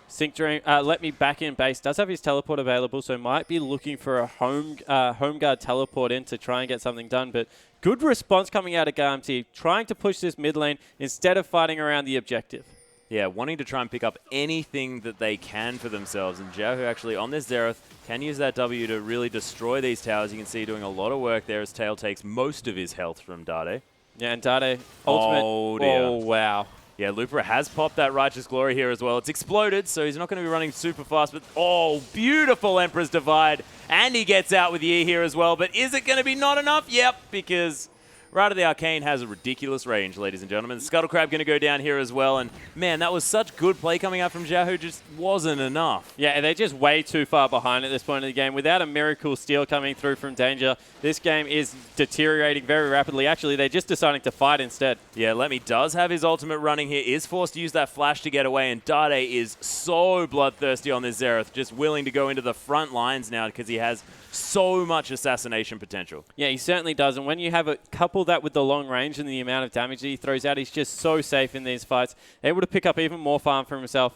Sync Dream, let me back in base. Does have his teleport available, so might be looking for a home guard teleport in to try and get something done. But good response coming out of Gamtee, trying to push this mid lane instead of fighting around the objective. Yeah, wanting to try and pick up anything that they can for themselves. And Xiaohu actually on this Xerath can use that W to really destroy these towers. You can see doing a lot of work there as Tail takes most of his health from Dade. Yeah, and Dade ultimate. Oh, dear. Oh, wow. Yeah, Looper has popped that Righteous Glory here as well. It's exploded, so he's not going to be running super fast. But, oh, beautiful Emperor's Divide. And he gets out with the E here as well. But is it going to be not enough? Yep, because Right of the Arcane has a ridiculous range, ladies and gentlemen. The Scuttle Crab going to go down here as well. And, man, that was such good play coming out from Xiaohu, just wasn't enough. Yeah, they're just way too far behind at this point in the game. Without a miracle steal coming through from Danger, this game is deteriorating very rapidly. Actually, they're just deciding to fight instead. Yeah, Lemmy does have his ultimate running here, is forced to use that flash to get away, and Dade is so bloodthirsty on this Xerath, just willing to go into the front lines now because he has so much assassination potential. Yeah, he certainly does, and when you have a couple that with the long range and the amount of damage that he throws out, he's just so safe in these fights, able to pick up even more farm for himself.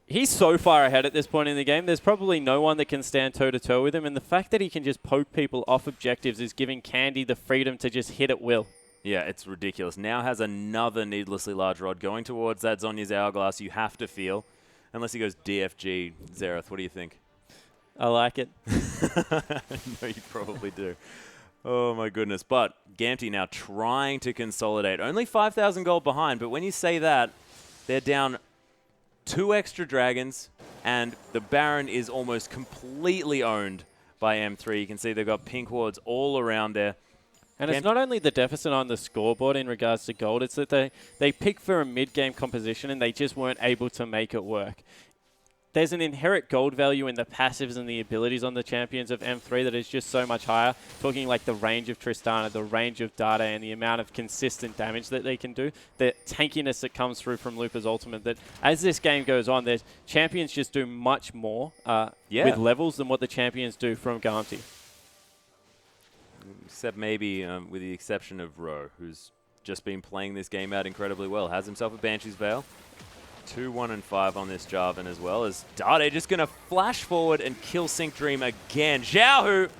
He's so far ahead at this point in the game. There's probably no one that can stand toe-to-toe with him, and the fact that he can just poke people off objectives is giving Candy the freedom to just hit at will. Yeah, it's ridiculous. Now has another needlessly large rod going towards that Zhonya's Hourglass. You have to feel. Unless he goes DFG, Xerath, what do you think? I like it. No, you probably do. Oh, my goodness. But Gamtee now trying to consolidate. Only 5,000 gold behind, but when you say that, they're down 2 extra dragons, and the Baron is almost completely owned by M3. You can see they've got pink wards all around there. And it's not only the deficit on the scoreboard in regards to gold, it's that they pick for a mid-game composition and they just weren't able to make it work. There's an inherent gold value in the passives and the abilities on the champions of M3 that is just so much higher. Talking like the range of Tristana, the range of Dade, and the amount of consistent damage that they can do. The tankiness that comes through from Lupa's ultimate, that as this game goes on, there's champions just do much more with levels than what the champions do from Gamtee. Except maybe with the exception of Ro, who's just been playing this game out incredibly well. Has himself a Banshee's Veil. 2, 1, and 5 on this Jarvan, as well as Dade just going to flash forward and kill Sync Dream again. Xiaohu,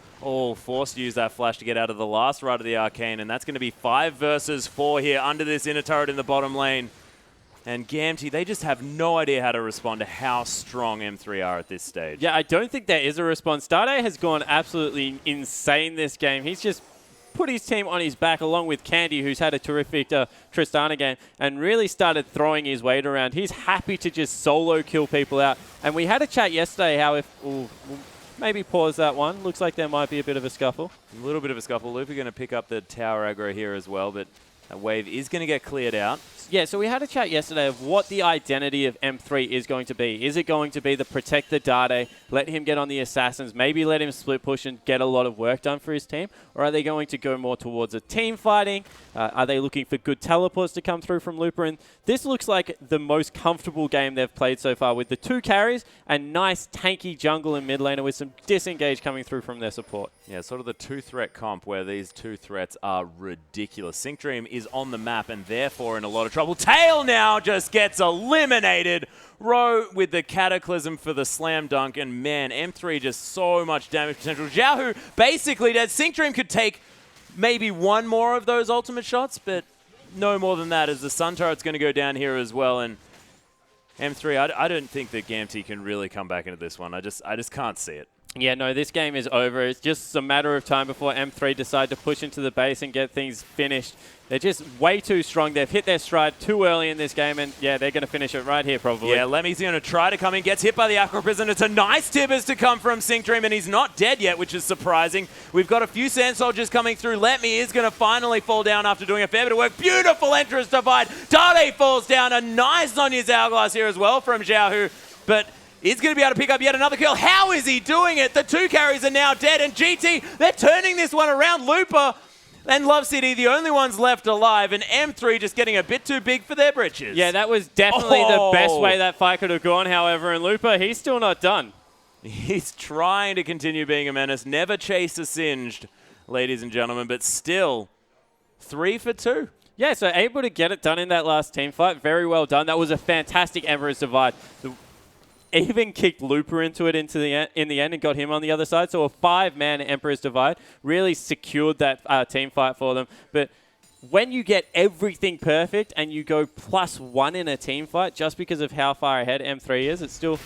forced to use that flash to get out of the last Rite of the Arcane, and that's going to be 5 versus 4 here under this inner turret in the bottom lane. And Gamtee, they just have no idea how to respond to how strong M3 are at this stage. Yeah, I don't think there is a response. Dade has gone absolutely insane this game. He's just put his team on his back along with Candy, who's had a terrific Tristana game, and really started throwing his weight around. He's happy to just solo kill people out. And we had a chat yesterday how if... we'll maybe pause that one. Looks like there might be a bit of a scuffle. A little bit of a scuffle. Lupa going to pick up the tower aggro here as well, but that wave is going to get cleared out. Yeah, so we had a chat yesterday of what the identity of M3 is going to be. Is it going to be the protect the Dade, let him get on the Assassins, maybe let him split push and get a lot of work done for his team? Or are they going to go more towards a team fighting? Are they looking for good teleports to come through from Lupa? And this looks like the most comfortable game they've played so far, with the 2 carries and nice tanky jungle and mid laner with some disengage coming through from their support. Yeah, sort of the 2-threat comp where these 2 threats are ridiculous. Sync Dream is on the map and therefore in a lot of trouble. Tail now just gets eliminated. Ro with the Cataclysm for the slam dunk, and man, M3 just so much damage potential. Xiaohu basically dead. Sync Dream could take maybe 1 more of those ultimate shots, but no more than that, as the Sun Turret's going to go down here as well. And M3, I don't think that Gamtee can really come back into this one. I just can't see it. Yeah, no, this game is over. It's just a matter of time before M3 decide to push into the base and get things finished. They're just way too strong. They've hit their stride too early in this game, and yeah, they're going to finish it right here probably. Yeah, Lemmy's going to try to come in, gets hit by the Aqua Prison. It's a nice Tibbers to come from Sync Dream, and he's not dead yet, which is surprising. We've got a few Sand Soldiers coming through. Lemmy is going to finally fall down after doing a fair bit of work. Beautiful entrance divide. Dade falls down. A nice Zhonya's Hourglass here as well from Xiaohu, but he's going to be able to pick up yet another kill. How is he doing it? The 2 carries are now dead, and GT, they're turning this one around. Lupa and Love City, the only ones left alive, and M3 just getting a bit too big for their britches. Yeah, that was definitely the best way that fight could have gone, however, and Lupa, he's still not done. He's trying to continue being a menace. Never chase a singed, ladies and gentlemen, but still 3 for 2. Yeah, so able to get it done in that last team fight. Very well done. That was a fantastic Emperor's Divide. Even kicked Lupa into it in the end and got him on the other side. So a 5-man Emperor's Divide really secured that team fight for them. But when you get everything perfect and you go +1 in a team fight just because of how far ahead M3 is, it still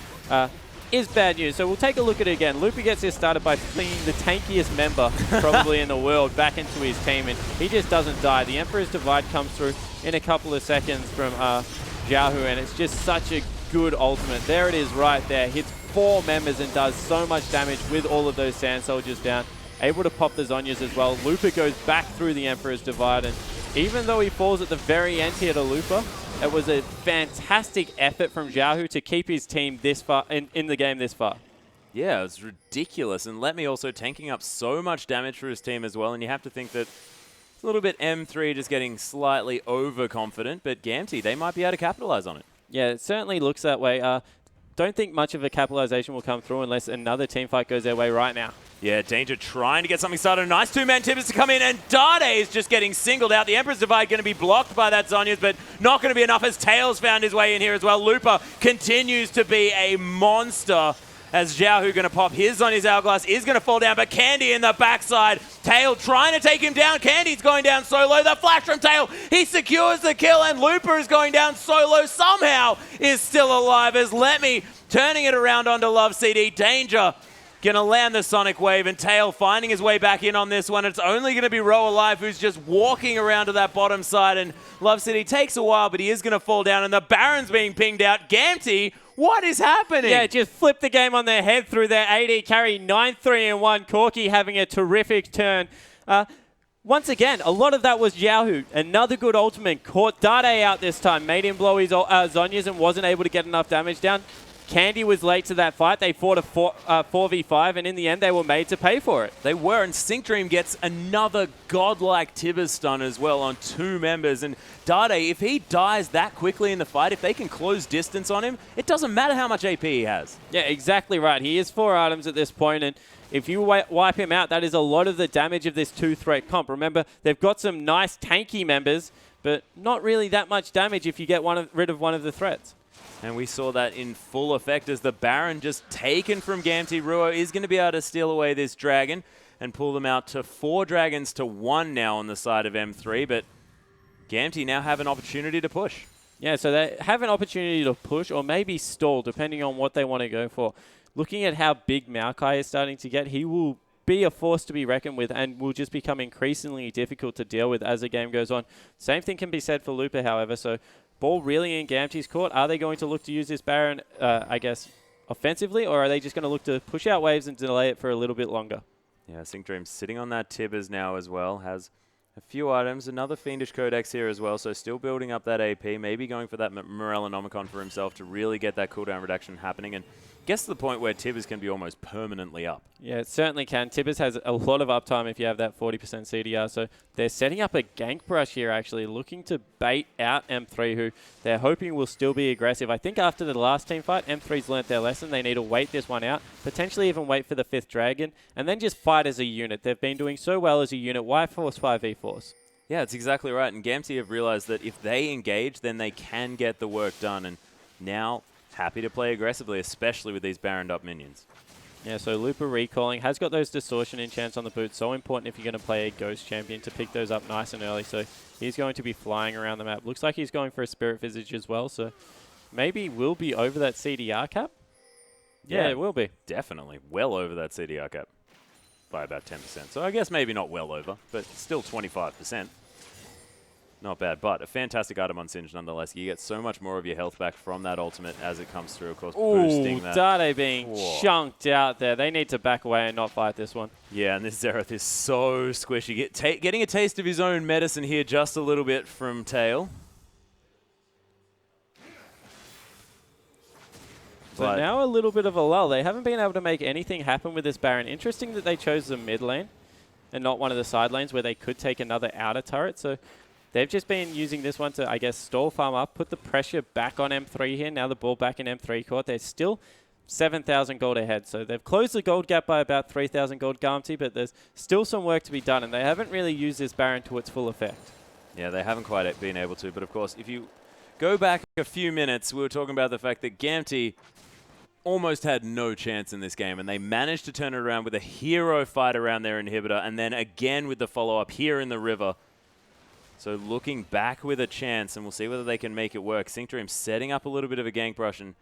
is bad news. So we'll take a look at it again. Lupa gets this started by flinging the tankiest member probably in the world back into his team, and he just doesn't die. The Emperor's Divide comes through in a couple of seconds from Xiaohu, and it's just such a good ultimate. There it is right there. Hits 4 members and does so much damage with all of those Sand Soldiers down. able to pop the Zhonyas as well. Looper goes back through the Emperor's Divide, and even though he falls at the very end here to Looper, it was a fantastic effort from Xiaohu to keep his team this far in the game this far. Yeah, it was ridiculous. And Let Me also tanking up so much damage for his team as well. And you have to think that it's a little bit M3 just getting slightly overconfident. But Gamtee, they might be able to capitalize on it. Yeah, it certainly looks that way. Don't think much of a capitalization will come through unless another team fight goes their way right now. Yeah, Danger trying to get something started. Nice two-man Tibbers to come in, and Dade is just getting singled out. The Emperor's Divide going to be blocked by that Zhonya's, but not going to be enough as Tails found his way in here as well. Looper continues to be a monster as Xiaohu going to pop his Zhonya's Hourglass, is going to fall down, but Candy in the backside. Tail trying to take him down. Candy's going down solo. The flash from Tail. He secures the kill, and Looper is going down solo. Somehow is still alive as Let Me turning it around onto Love CD. Danger going to land the Sonic Wave, and Tail finding his way back in on this one. It's only going to be Ro alive, who's just walking around to that bottom side, and Love City takes a while, but he is going to fall down, and the Baron's being pinged out. Gamtee, what is happening? Yeah, just flipped the game on their head through their AD carry. 9-3-1. Corki having a terrific turn. Once again, a lot of that was Xiaohu. Another good ultimate. Caught Dade out this time. Made him blow his Zhonya's and wasn't able to get enough damage down. Candy was late to that fight. They fought a 4v5, and in the end, they were made to pay for it. They were, and Sync Dream gets another godlike Tibbers stun as well on 2 members. And Dade, if he dies that quickly in the fight, if they can close distance on him, it doesn't matter how much AP he has. Yeah, exactly right. He is 4 items at this point, and if you wipe him out, that is a lot of the damage of this 2-threat comp. Remember, they've got some nice tanky members, but not really that much damage if you get rid of one of the threats. And we saw that in full effect as the Baron just taken from Gamtee. Ruo is going to be able to steal away this dragon and pull them out to 4 dragons to 1 now on the side of M3. But Gamtee now have an opportunity to push. Yeah, so they have an opportunity to push or maybe stall, depending on what they want to go for. Looking at how big Maokai is starting to get, he will be a force to be reckoned with and will just become increasingly difficult to deal with as the game goes on. Same thing can be said for Looper, however. So ball really in Gamtee's court. Are they going to look to use this Baron, I guess, offensively, or are they just going to look to push out waves and delay it for a little bit longer? Yeah, Sync Dream sitting on that Tibbers now as well. Has a few items, another Fiendish Codex here as well, so still building up that AP, maybe going for that Morellonomicon for himself to really get that cooldown reduction happening, and gets to the point where Tibbers can be almost permanently up. Yeah, it certainly can. Tibbers has a lot of uptime if you have that 40% CDR, so they're setting up a gank brush here actually, looking to bait out M3, who they're hoping will still be aggressive. I think after the last team fight, M3's learnt their lesson. They need to wait this one out, potentially even wait for the 5th dragon, and then just fight as a unit. They've been doing so well as a unit. Why force 5v4s? Yeah, that's exactly right, and Gamtee have realized that if they engage, then they can get the work done, and now happy to play aggressively, especially with these Baroned up minions. Yeah, so Looper recalling, has got those distortion enchants on the boot. So important if you're going to play a Ghost Champion to pick those up nice and early. So he's going to be flying around the map. Looks like he's going for a Spirit Visage as well. So maybe we'll be over that CDR cap. Yeah, it will be. Definitely. Well over that CDR cap by about 10%. So I guess maybe not well over, but still 25%. Not bad, but a fantastic item on Singe nonetheless. You get so much more of your health back from that ultimate as it comes through, of course, boosting that. Dade being chunked out there. They need to back away and not fight this one. Yeah, and this Xerath is so squishy. Getting a taste of his own medicine here just a little bit from Tail. So now a little bit of a lull. They haven't been able to make anything happen with this Baron. Interesting that they chose the mid lane and not one of the side lanes where they could take another outer turret. So they've just been using this one to, I guess, stall farm up, put the pressure back on M3 here. Now the ball back in M3 court. They're still 7,000 gold ahead. So they've closed the gold gap by about 3,000 gold Gamtee, but there's still some work to be done, and they haven't really used this Baron to its full effect. Yeah, they haven't quite been able to, but of course, if you go back a few minutes, we were talking about the fact that Gamtee almost had no chance in this game, and they managed to turn it around with a hero fight around their inhibitor, and then again with the follow-up here in the river. So looking back with a chance, and we'll see whether they can make it work. Sync Dream setting up a little bit of a gank brush, and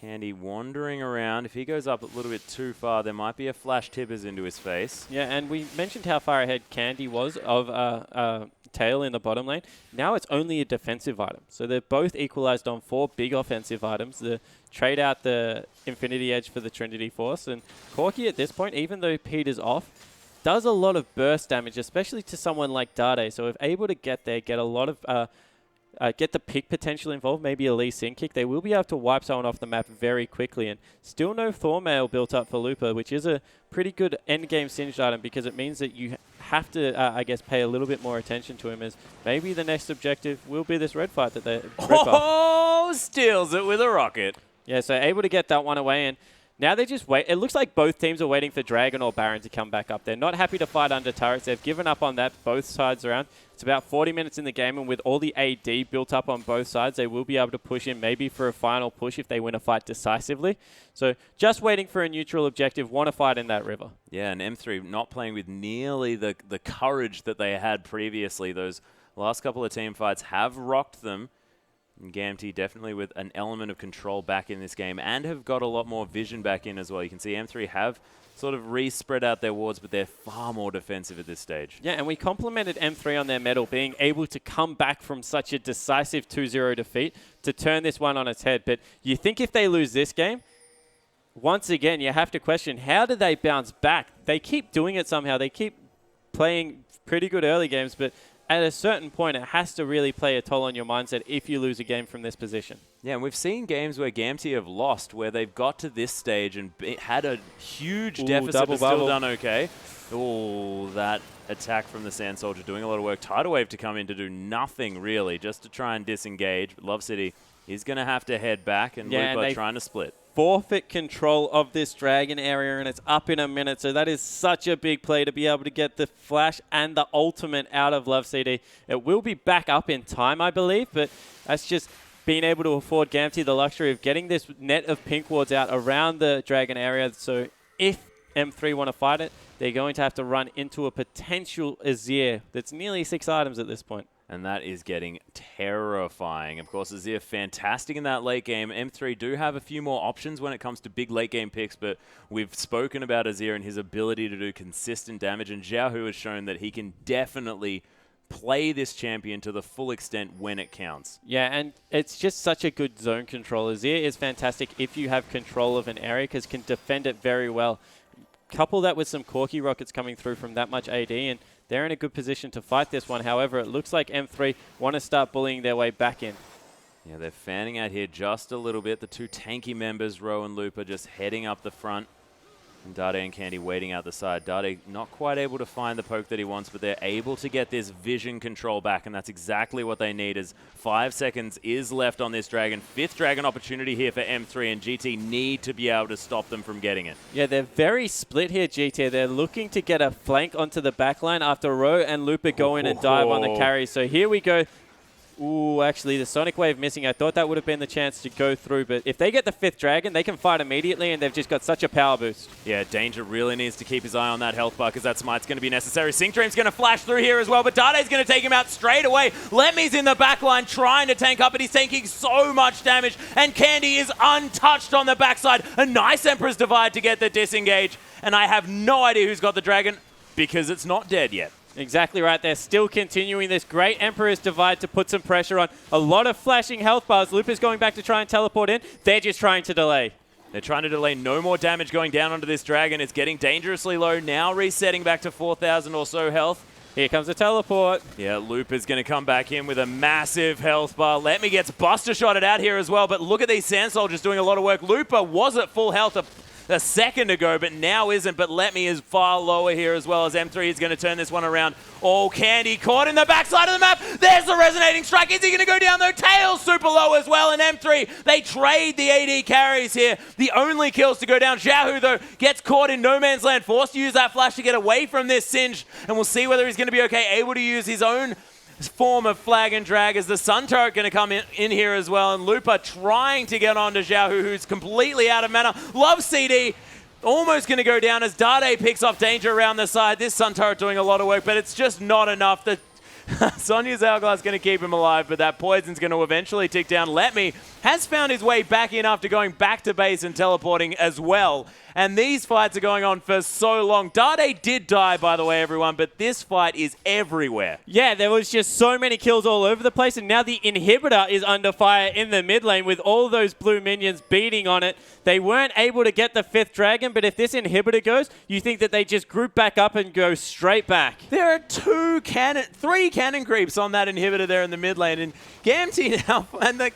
Candy wandering around. If he goes up a little bit too far, there might be a flash Tibbers into his face. Yeah, and we mentioned how far ahead Candy was of Tail in the bottom lane. Now it's only a defensive item. So they're both equalized on 4 big offensive items. The trade out the Infinity Edge for the Trinity Force. And Corki at this point, even though Peter's off, does a lot of burst damage, especially to someone like Dade. So if able to get there, get a lot of get the pick potential involved, maybe a Lee Sin kick, they will be able to wipe someone off the map very quickly. And still no Thormail built up for Lupa, which is a pretty good endgame singed item because it means that you have to, I guess, pay a little bit more attention to him, as maybe the next objective will be this red fight that they... Steals it with a rocket. Yeah, so able to get that one away, and now they just wait. It looks like both teams are waiting for Dragon or Baron to come back up. They're not happy to fight under turrets. They've given up on that both sides around. It's about 40 minutes in the game, and with all the AD built up on both sides, they will be able to push in maybe for a final push if they win a fight decisively. So just waiting for a neutral objective, want to fight in that river. Yeah, and M3 not playing with nearly the courage that they had previously. Those last couple of team fights have rocked them. And Gamtee definitely with an element of control back in this game and have got a lot more vision back in as well. You can see M3 have sort of re-spread out their wards, but they're far more defensive at this stage. Yeah, and we complimented M3 on their medal, being able to come back from such a decisive 2-0 defeat to turn this one on its head. But you think if they lose this game, once again, you have to question, how do they bounce back? They keep doing it somehow. They keep playing pretty good early games, but at a certain point, it has to really play a toll on your mindset if you lose a game from this position. Yeah, and we've seen games where Gamtee have lost, where they've got to this stage and had a huge deficit but still done okay. Oh, that attack from the Sand Soldier doing a lot of work. Tidal Wave to come in to do nothing, really, just to try and disengage. But Love City is going to have to head back, and Lupa trying to split. Forfeit control of this Dragon area, and it's up in a minute. So that is such a big play to be able to get the flash and the ultimate out of Love CD. It will be back up in time, I believe, but that's just being able to afford Gamtee the luxury of getting this net of pink wards out around the Dragon area. So if M3 want to fight it, they're going to have to run into a potential Azir that's nearly 6 items at this point. And that is getting terrifying. Of course, Azir fantastic in that late game. M3 do have a few more options when it comes to big late game picks, but we've spoken about Azir and his ability to do consistent damage, and Xiaohu has shown that he can definitely play this champion to the full extent when it counts. Yeah, and it's just such a good zone control. Azir is fantastic if you have control of an area, because can defend it very well. Couple that with some Corki rockets coming through from that much AD, and they're in a good position to fight this one. However, it looks like M3 want to start bullying their way back in. Yeah, they're fanning out here just a little bit. The two tanky members, Ro and Lupa, just heading up the front. And Dade and Candy waiting out the side. Dade not quite able to find the poke that he wants, but they're able to get this vision control back, and that's exactly what they need, as 5 seconds is left on this Dragon. 5th Dragon opportunity here for M3, and GT need to be able to stop them from getting it. Yeah, they're very split here, GT. They're looking to get a flank onto the backline after Ro and Lupa go in and dive on the carry. So here we go. Ooh, actually, the Sonic Wave missing. I thought that would have been the chance to go through, but if they get the 5th Dragon, they can fight immediately, and they've just got such a power boost. Yeah, Danger really needs to keep his eye on that health bar, because that Smite's going to be necessary. Sync Dream's going to flash through here as well, but Dade's going to take him out straight away. Lemmy's in the backline trying to tank up, but he's taking so much damage, and Candy is untouched on the backside. A nice Emperor's Divide to get the disengage, and I have no idea who's got the Dragon, because it's not dead yet. Exactly right. They're still continuing this great Emperor's Divide to put some pressure on. A lot of flashing health bars. Lupa's going back to try and teleport in. They're just trying to delay. They're trying to delay. No more damage going down onto this Dragon. It's getting dangerously low. Now resetting back to 4,000 or so health. Here comes the teleport. Yeah, Lupa's going to come back in with a massive health bar. Let Me gets Buster shotted out here as well. But look at these Sand Soldiers doing a lot of work. Lupa was at full health a second ago, but now isn't. But Let Me is far lower here as well, as M3 is going to turn this one around. Oh, Candy caught in the backside of the map. There's the resonating strike. Is he going to go down though? Tails super low as well, and M3, they trade the AD carries here. The only kills to go down. Xiaohu, though, gets caught in no man's land, forced to use that flash to get away from this Singe, and we'll see whether he's going to be okay, able to use his own form of flag and drag, as the Sun Turret going to come in here as well, and Lupa trying to get onto Xiaohu, who's completely out of mana. Love CD almost going to go down as Dade picks off Danger around the side. This Sun Turret doing a lot of work, but it's just not enough. Sonya's Hourglass going to keep him alive, but that poison's going to eventually tick down. Let Me has found his way back in after going back to base and teleporting as well. And these fights are going on for so long. Dade did die, by the way, everyone, but this fight is everywhere. Yeah, there was just so many kills all over the place, and now the inhibitor is under fire in the mid lane with all those blue minions beating on it. They weren't able to get the 5th dragon, but if this inhibitor goes, you think that they just group back up and go straight back. There are 3 cannon creeps on that inhibitor there in the mid lane, and Gamtee now, and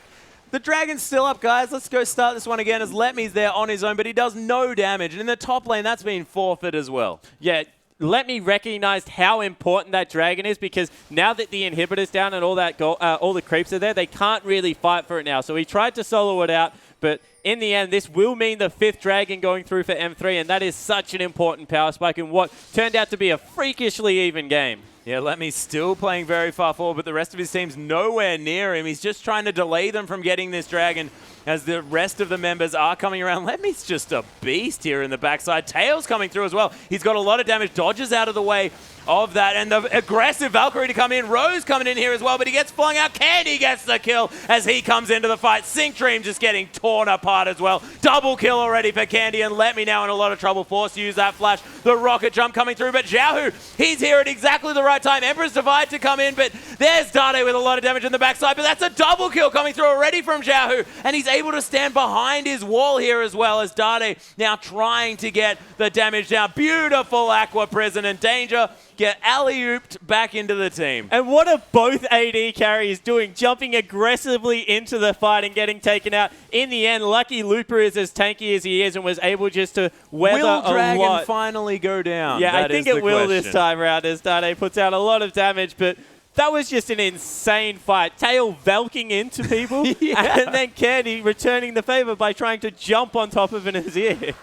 the dragon's still up, guys. Let's go start this one again as Letme's there on his own, but he does no damage. And in the top lane, that's been forfeit as well. Yeah, Letme recognized how important that dragon is because now that the inhibitor's down and all the creeps are there, they can't really fight for it now. So he tried to solo it out, but in the end, this will mean the 5th dragon going through for M3, and that is such an important power spike in what turned out to be a freakishly even game. Yeah, Letme's still playing very far forward, but the rest of his team's nowhere near him. He's just trying to delay them from getting this dragon as the rest of the members are coming around. Letme's just a beast here in the backside. Tails coming through as well. He's got a lot of damage, dodges out of the way of that, and the aggressive Valkyrie to come in. Rose coming in here as well, but he gets flung out. Candy gets the kill as he comes into the fight. Sync Dream just getting torn apart as well. Double kill already for Candy, and Letme now in a lot of trouble. Forced to use that flash. The rocket jump coming through, but Xiaohu, he's here at exactly the right time. Emperor's Divide to come in, but there's Dade with a lot of damage in the backside, but that's a double kill coming through already from Xiaohu, and he's able to stand behind his wall here as well as Dade now trying to get the damage down. Beautiful Aqua Prison, and Danger get alley-ooped back into the team. And what are both AD carries doing? Jumping aggressively into the fight and getting taken out. In the end, lucky Looper is as tanky as he is and was able just to weather a lot. Will Dragon finally go down? Yeah, that I think it will this time around as Dade puts out a lot of damage, but that was just an insane fight. Tail velking into people, yeah. And then Candy returning the favor by trying to jump on top of an Azir.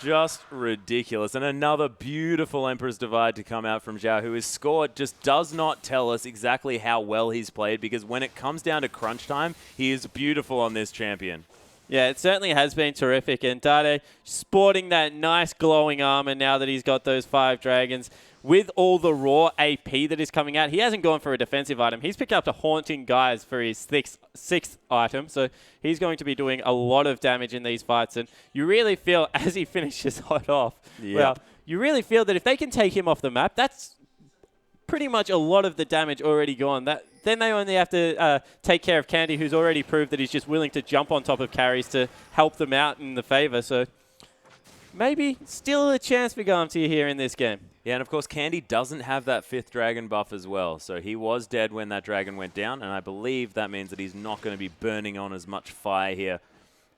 Just ridiculous. And another beautiful Emperor's Divide to come out from Xiao, who his score just does not tell us exactly how well he's played, because when it comes down to crunch time, he is beautiful on this champion. Yeah, it certainly has been terrific. And Dade sporting that nice glowing armor now that he's got those 5 dragons. With all the raw AP that is coming out, he hasn't gone for a defensive item. He's picked up the Haunting Guise for his 6th item. So he's going to be doing a lot of damage in these fights. And you really feel, as he finishes hot off, well, you really feel that if they can take him off the map, that's pretty much a lot of the damage already gone. Then they only have to take care of Candy, who's already proved that he's just willing to jump on top of carries to help them out in the favor. So maybe still a chance for Gamtee here in this game. Yeah, and of course, Candy doesn't have that 5th dragon buff as well. So he was dead when that dragon went down, and I believe that means that he's not going to be burning on as much fire here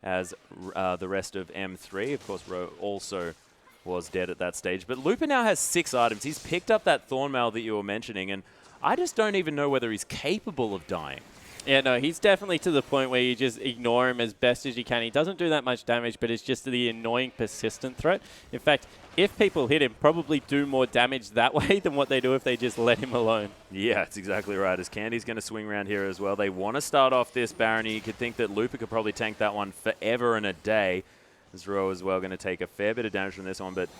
as the rest of M3. Of course, Ro also was dead at that stage. But Looper now has 6 items. He's picked up that Thornmail that you were mentioning, and I just don't even know whether he's capable of dying. Yeah, no, he's definitely to the point where you just ignore him as best as you can. He doesn't do that much damage, but it's just the annoying persistent threat. In fact, if people hit him, probably do more damage that way than what they do if they just let him alone. Yeah, that's exactly right. As Candy's going to swing around here as well. They want to start off this Baron. You could think that Looper could probably tank that one forever and a day. Zero as well going to take a fair bit of damage from this one, but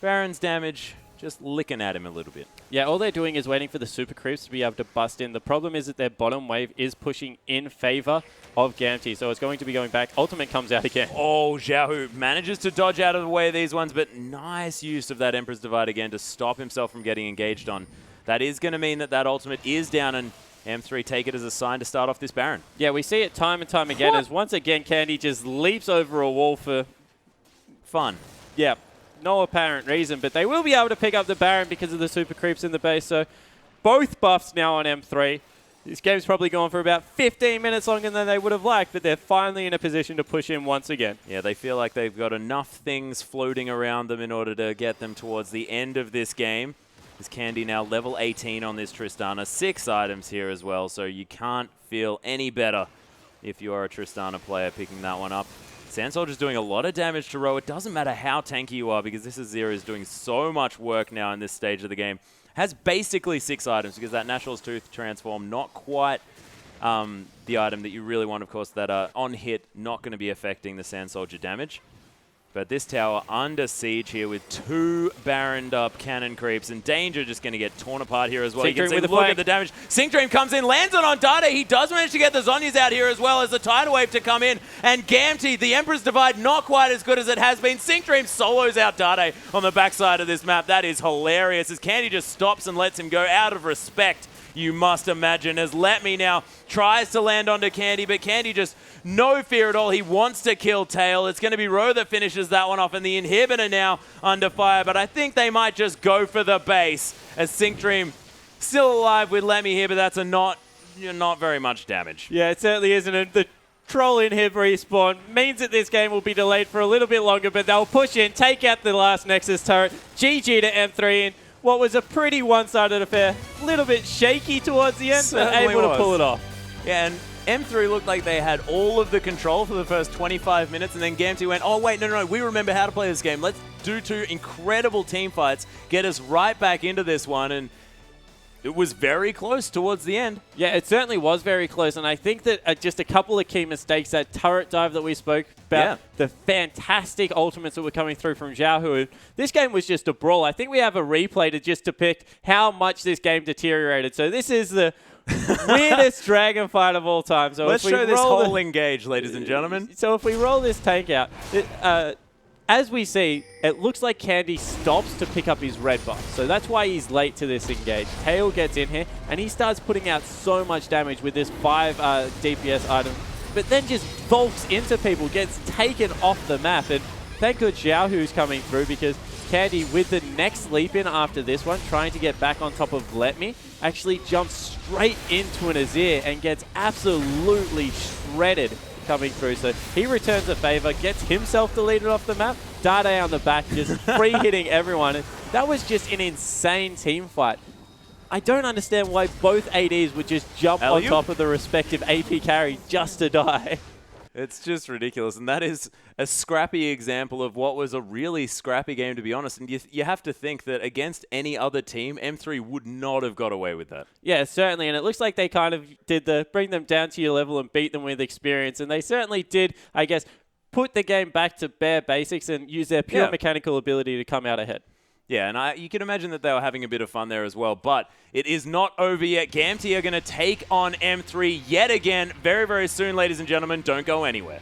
Baron's damage just licking at him a little bit. Yeah, all they're doing is waiting for the super creeps to be able to bust in. The problem is that their bottom wave is pushing in favor of Gamtee, so it's going to be going back. Ultimate comes out again. Oh, Xiaohu manages to dodge out of the way of these ones, but nice use of that Emperor's Divide again to stop himself from getting engaged on. That is going to mean that that ultimate is down, and M3 take it as a sign to start off this Baron. Yeah, we see it time and time again as once again Candy just leaps over a wall for fun. Yeah. No apparent reason, but they will be able to pick up the Baron because of the super creeps in the base. So both buffs now on M3. This game's probably gone for about 15 minutes longer than they would have liked, but they're finally in a position to push in once again. Yeah, they feel like they've got enough things floating around them in order to get them towards the end of this game. This Candy now level 18 on this Tristana. 6 items here as well, so you can't feel any better if you are a Tristana player picking that one up. Sand Soldier's doing a lot of damage to Ro. It doesn't matter how tanky you are because this Azir is doing so much work now in this stage of the game. Has basically 6 items because that Natural's Tooth transform, not quite the item that you really want, of course, that on hit, not going to be affecting the Sand Soldier damage. But this tower under siege here with 2 Baroned up cannon creeps, and Danger just going to get torn apart here as well. You can see, look at the damage. Sync Dream comes in, lands on Dade. He does manage to get the Zhonya's out here as well as the Tidal Wave to come in. And Gamtee, the Emperor's Divide, not quite as good as it has been. Sync Dream solos out Dade on the backside of this map. That is hilarious as Candy just stops and lets him go out of respect, you must imagine, as Let Me now tries to land onto Candy, but Candy just no fear at all. He wants to kill Tail. It's going to be Ro that finishes that one off, and the Inhibitor now under fire, but I think they might just go for the base as Sync Dream still alive with Let Me here, but that's a not very much damage. Yeah, it certainly isn't. And the Troll Inhib respawn means that this game will be delayed for a little bit longer, but they'll push in, take out the last Nexus turret. GG to M3 in what was a pretty one-sided affair. A little bit shaky towards the end, but able to pull it off. Yeah, and M3 looked like they had all of the control for the first 25 minutes, and then Gamtee went, oh wait, no, we remember how to play this game. Let's do 2 incredible team fights, get us right back into this one, and it was very close towards the end. Yeah, it certainly was very close, and I think that just a couple of key mistakes, that turret dive that we spoke about, the fantastic ultimates that were coming through from Xiaohu. This game was just a brawl. I think we have a replay to just depict how much this game deteriorated. So this is the weirdest dragon fight of all time. So let's show this whole engage, ladies and gentlemen. So if we roll this tank out, as we see, it looks like Candy stops to pick up his red buff. So that's why he's late to this engage. Tail gets in here, and he starts putting out so much damage with this 5 DPS item, but then just vaults into people, gets taken off the map. And thank God Xiaohu's coming through, because Candy, with the next leap in after this one, trying to get back on top of Let Me, actually jumps straight into an Azir and gets absolutely shredded coming through. So he returns a favor, gets himself deleted off the map. Dade on the back, just free-hitting everyone. And that was just an insane team fight. I don't understand why both ADs would just jump on top of the respective AP carry just to die. It's just ridiculous, and that is a scrappy example of what was a really scrappy game, to be honest. And you have to think that against any other team, M3 would not have got away with that. Yeah, certainly, and it looks like they kind of did the bring them down to your level and beat them with experience, and they certainly did, I guess, put the game back to bare basics and use their pure mechanical ability to come out ahead. Yeah, and you can imagine that they were having a bit of fun there as well, but it is not over yet. Gamtee are going to take on M3 yet again very, very soon, ladies and gentlemen. Don't go anywhere.